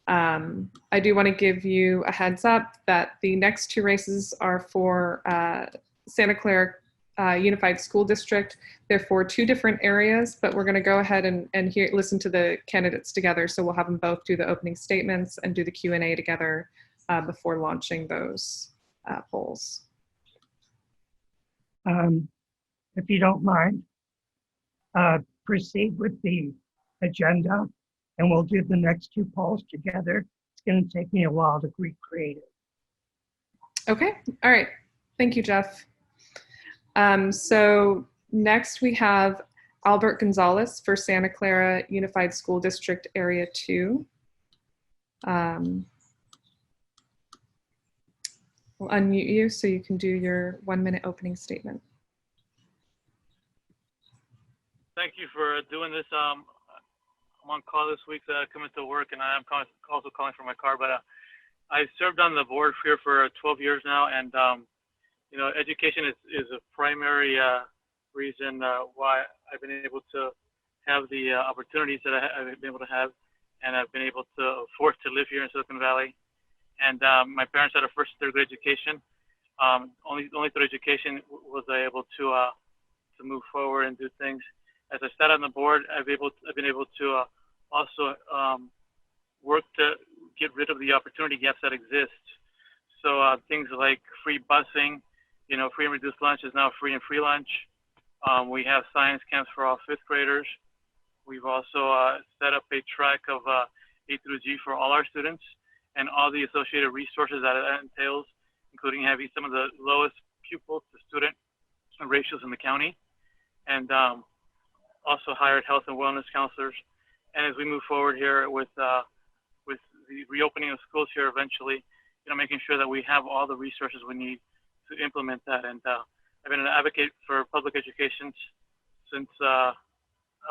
I do want to give you a heads up that the next 2 races are for Santa Clara Unified School District. They're for 2 different areas, but we're going to go ahead and listen to the candidates together. So we'll have them both do the opening statements and do the Q&A together before launching those polls. If you don't mind, proceed with the agenda and we'll do the next 2 polls together. It's going to take me a while to recreate it. Okay, all right. Thank you, Jeff. So next we have Albert Gonzalez for Santa Clara Unified School District Area 2. We'll unmute you so you can do your 1-minute opening statement. Thank you for doing this. I'm on call this week, coming to work, and I'm also calling from my car. But I served on the board here for 12 years now, and you know, education is a primary reason why I've been able to have the opportunities that I've been able to have, and I've been able to afford to live here in Silicon Valley. And my parents had a first and third grade education. Only through education was I able to move forward and do things. As I sat on the board, I've been able to also work to get rid of the opportunity gaps that exist. So things like free busing, you know, free and reduced lunch is now free and free lunch. We have science camps for all 5th graders. We've also set up a track of A through G for all our students, and all the associated resources that it entails, including having some of the lowest pupil to student ratios in the county, and also hired health and wellness counselors. And as we move forward here with the reopening of schools here eventually, you know, making sure that we have all the resources we need to implement that. And I've been an advocate for public education since I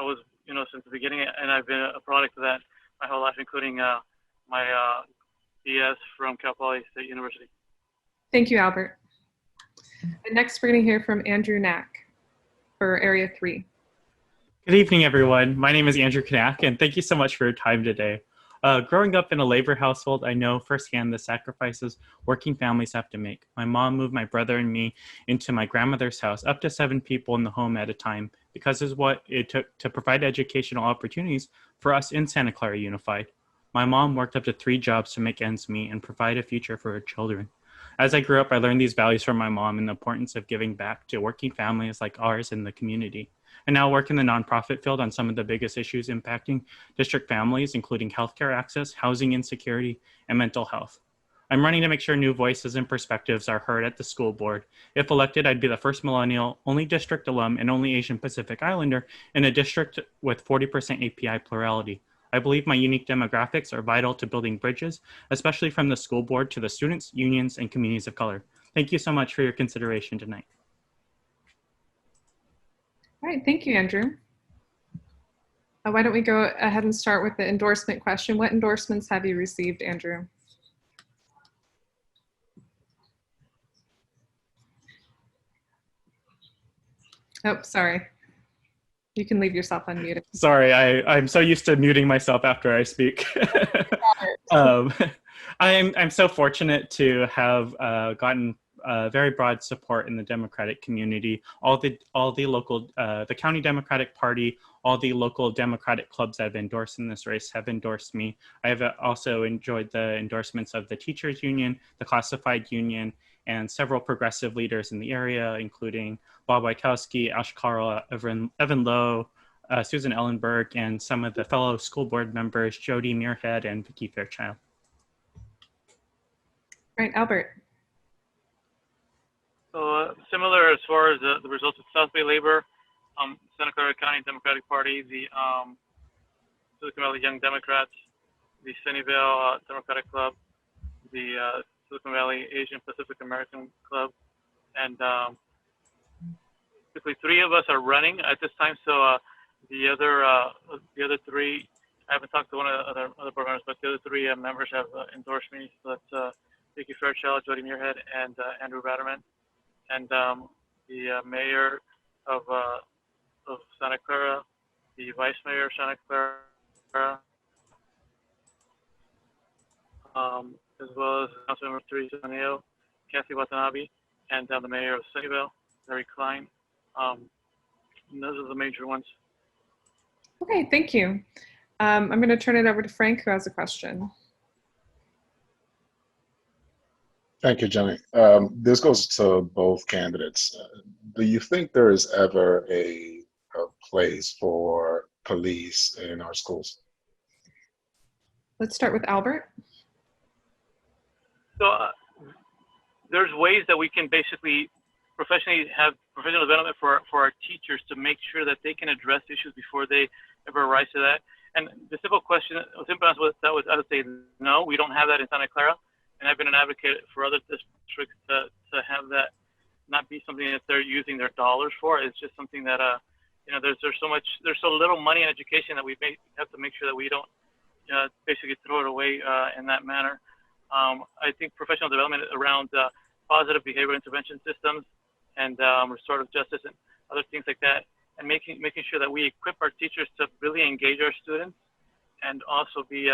was, you know, since the beginning, and I've been a product of that my whole life, including my BS from Cal Poly State University. Thank you, Albert. And next, we're going to hear from Andrew Knack for Area 3. Good evening, everyone. My name is Andrew Knack, and thank you so much for your time today. Growing up in a labor household, I know firsthand the sacrifices working families have to make. My mom moved my brother and me into my grandmother's house, up to 7 people in the home at a time, because of what it took to provide educational opportunities for us in Santa Clara Unified. My mom worked up to 3 jobs to make ends meet and provide a future for her children. As I grew up, I learned these values from my mom and the importance of giving back to working families like ours in the community. I now work in the nonprofit field on some of the biggest issues impacting district families, including healthcare access, housing insecurity, and mental health. I'm running to make sure new voices and perspectives are heard at the school board. If elected, I'd be the first millennial, only district alum, and only Asian Pacific Islander in a district with 40% API plurality. I believe my unique demographics are vital to building bridges, especially from the school board to the students, unions, and communities of color. Thank you so much for your consideration tonight. All right, thank you, Andrew. Why don't we go ahead and start with the endorsement question. What endorsements have you received, Andrew? Oh, sorry. You can leave yourself unmuted. Sorry, I'm so used to muting myself after I speak. I'm so fortunate to have gotten very broad support in the Democratic community. All the local, the County Democratic Party, all the local Democratic clubs that have endorsed in this race have endorsed me. I have also enjoyed the endorsements of the Teachers Union, the Classified Union, and several progressive leaders in the area, including Bob Wykowski, Ash Carl, Evan Lowe, Susan Ellenberg, and some of the fellow school board members, Jody Muirhead and Vicki Fairchild. All right, Albert. So similar as far as the results of South Bay Labor, Santa Clara County Democratic Party, the Silicon Valley Young Democrats, the Sunnyvale Democratic Club, the Silicon Valley Asian Pacific American Club, and basically 3 of us are running at this time. So the other 3, I haven't talked to one of the other board members, but the other 3 members have endorsed me. So that's Vicki Fairchild, Jody Muirhead, and Andrew Ratterman. And the mayor of Santa Clara, the vice mayor of Santa Clara, as well as Councilmember Teresa Maneo, Kathy Watanabe, and the mayor of Sunnyvale, Larry Klein. And those are the major ones. Okay, thank you. I'm going to turn it over to Frank, who has a question. Thank you, Jenny. This goes to both candidates. Do you think there is ever a place for police in our schools? Let's start with Albert. So there's ways that we can basically professionally have professional development for our teachers to make sure that they can address issues before they ever rise to that. And the simple question, simple answer was, I would say no, we don't have that in Santa Clara. And I've been an advocate for other districts to have that not be something that they're using their dollars for. It's just something that, you know, there's so little money in education that we have to make sure that we don't basically throw it away in that manner. I think professional development around positive behavior intervention systems and restorative justice and other things like that, and making sure that we equip our teachers to really engage our students, and also be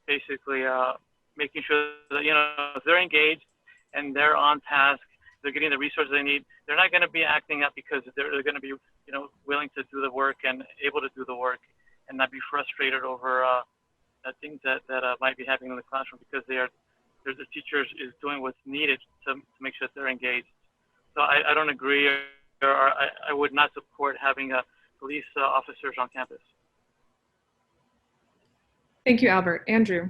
basically making sure that, you know, if they're engaged and they're on task, they're getting the resources they need, they're not going to be acting up because they're going to be, you know, willing to do the work and able to do the work and not be frustrated over things that might be happening in the classroom, because the teachers is doing what's needed to make sure that they're engaged. So I don't agree, or I would not support having police officers on campus. Thank you, Albert. Andrew.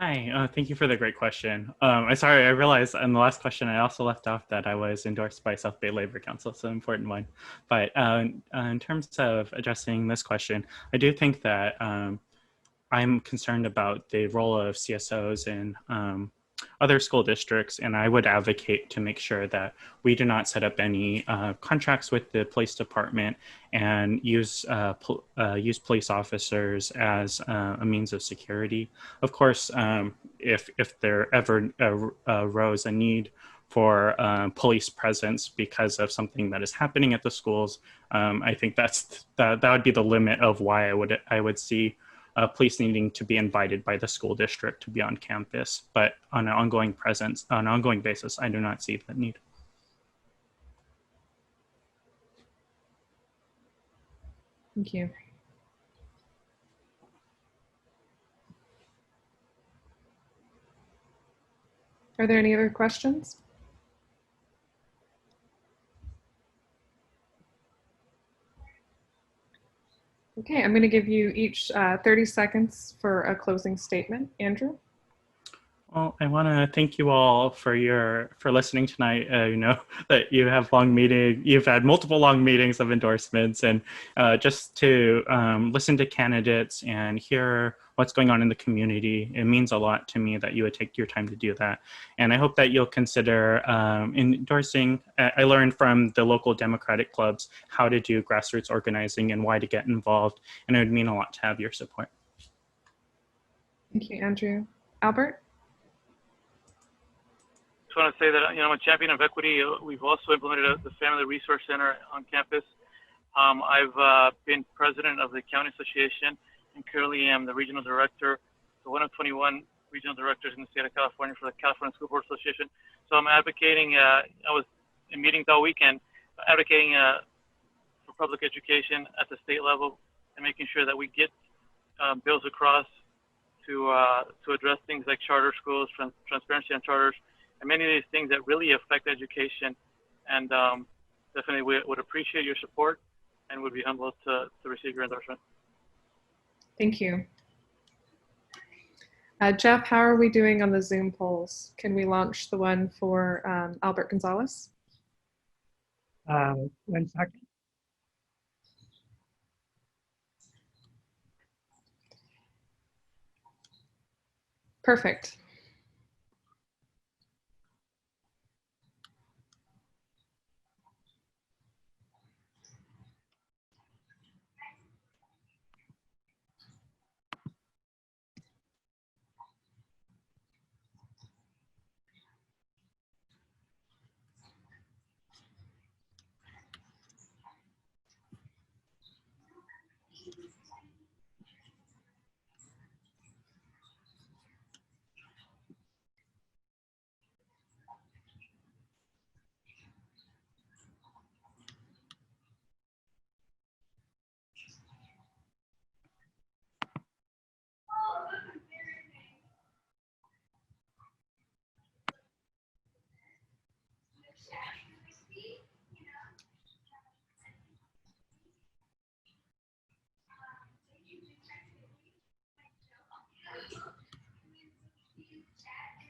Hi, thank you for the great question. I realized in the last question I also left off that I was endorsed by South Bay Labor Council, so an important one. But in terms of addressing this question, I do think that I'm concerned about the role of CSOs in other school districts, and I would advocate to make sure that we do not set up any contracts with the police department and use police officers as a means of security. Of course, if there ever arose a need for police presence because of something that is happening at the schools, I think that would be the limit of why I would see police needing to be invited by the school district to be on campus, but on an ongoing basis, I do not see that need. Thank you. Are there any other questions? Okay, I'm going to give you each 30 seconds for a closing statement. Andrew? Well, I want to thank you all for listening tonight. You know that you have you've had multiple long meetings of endorsements, and just to listen to candidates and hear what's going on in the community. It means a lot to me that you would take your time to do that. And I hope that you'll consider endorsing. I learned from the local Democratic clubs how to do grassroots organizing and why to get involved. And it would mean a lot to have your support. Thank you, Andrew. Albert? Just want to say that, you know, I'm a champion of equity. We've also implemented the Family Resource Center on campus. I've been president of the County Association and currently am the regional director, so one of 21 regional directors in the state of California for the California School Board Association. So I'm advocating, I was in meetings all weekend, advocating for public education at the state level and making sure that we get bills across to address things like charter schools, transparency on charters, and many of these things that really affect education. And definitely we would appreciate your support and would be humbled to receive your endorsement. Thank you. Jeff, how are we doing on the Zoom polls? Can we launch the one for Albert Gonzalez? 1 second. Perfect.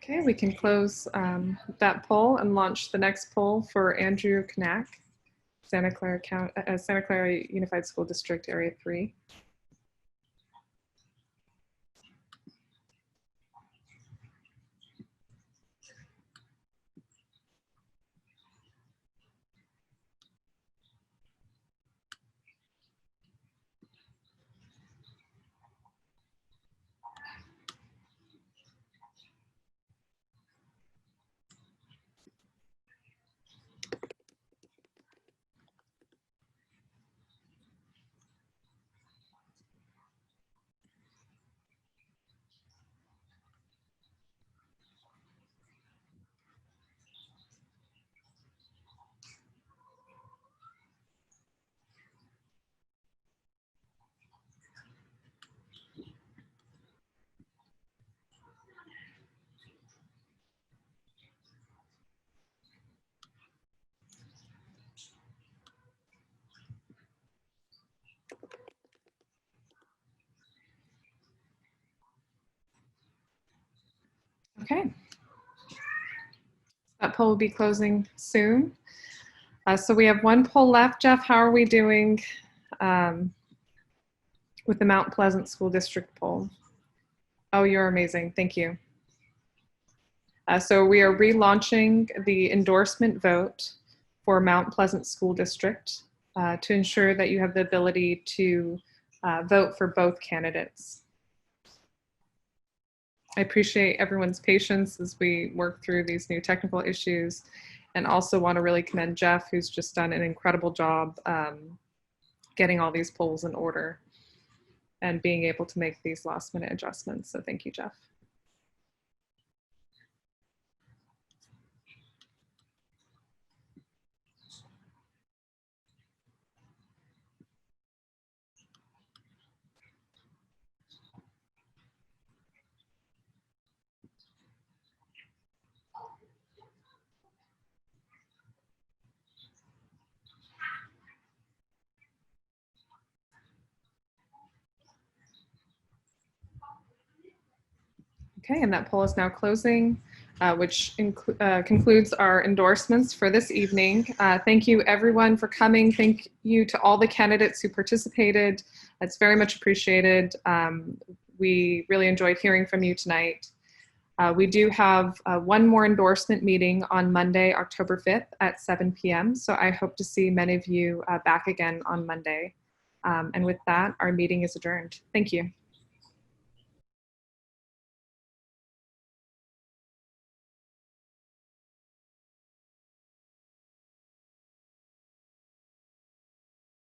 Okay, we can close that poll and launch the next poll for Andrew Knack, Santa Clara Unified School District, Area 3. Okay. That poll will be closing soon. So we have one poll left. Jeff, how are we doing with the Mount Pleasant School District poll? Oh, you're amazing. Thank you. So we are relaunching the endorsement vote for Mount Pleasant School District to ensure that you have the ability to vote for both candidates. I appreciate everyone's patience as we work through these new technical issues, and also want to really commend Jeff, who's just done an incredible job getting all these polls in order and being able to make these last minute adjustments. So thank you, Jeff. Okay, and that poll is now closing, which concludes our endorsements for this evening. Thank you everyone for coming. Thank you to all the candidates who participated. It's very much appreciated. We really enjoyed hearing from you tonight. We do have one more endorsement meeting on Monday, October 5th at 7 p.m. So I hope to see many of you back again on Monday. And with that, our meeting is adjourned. Thank you.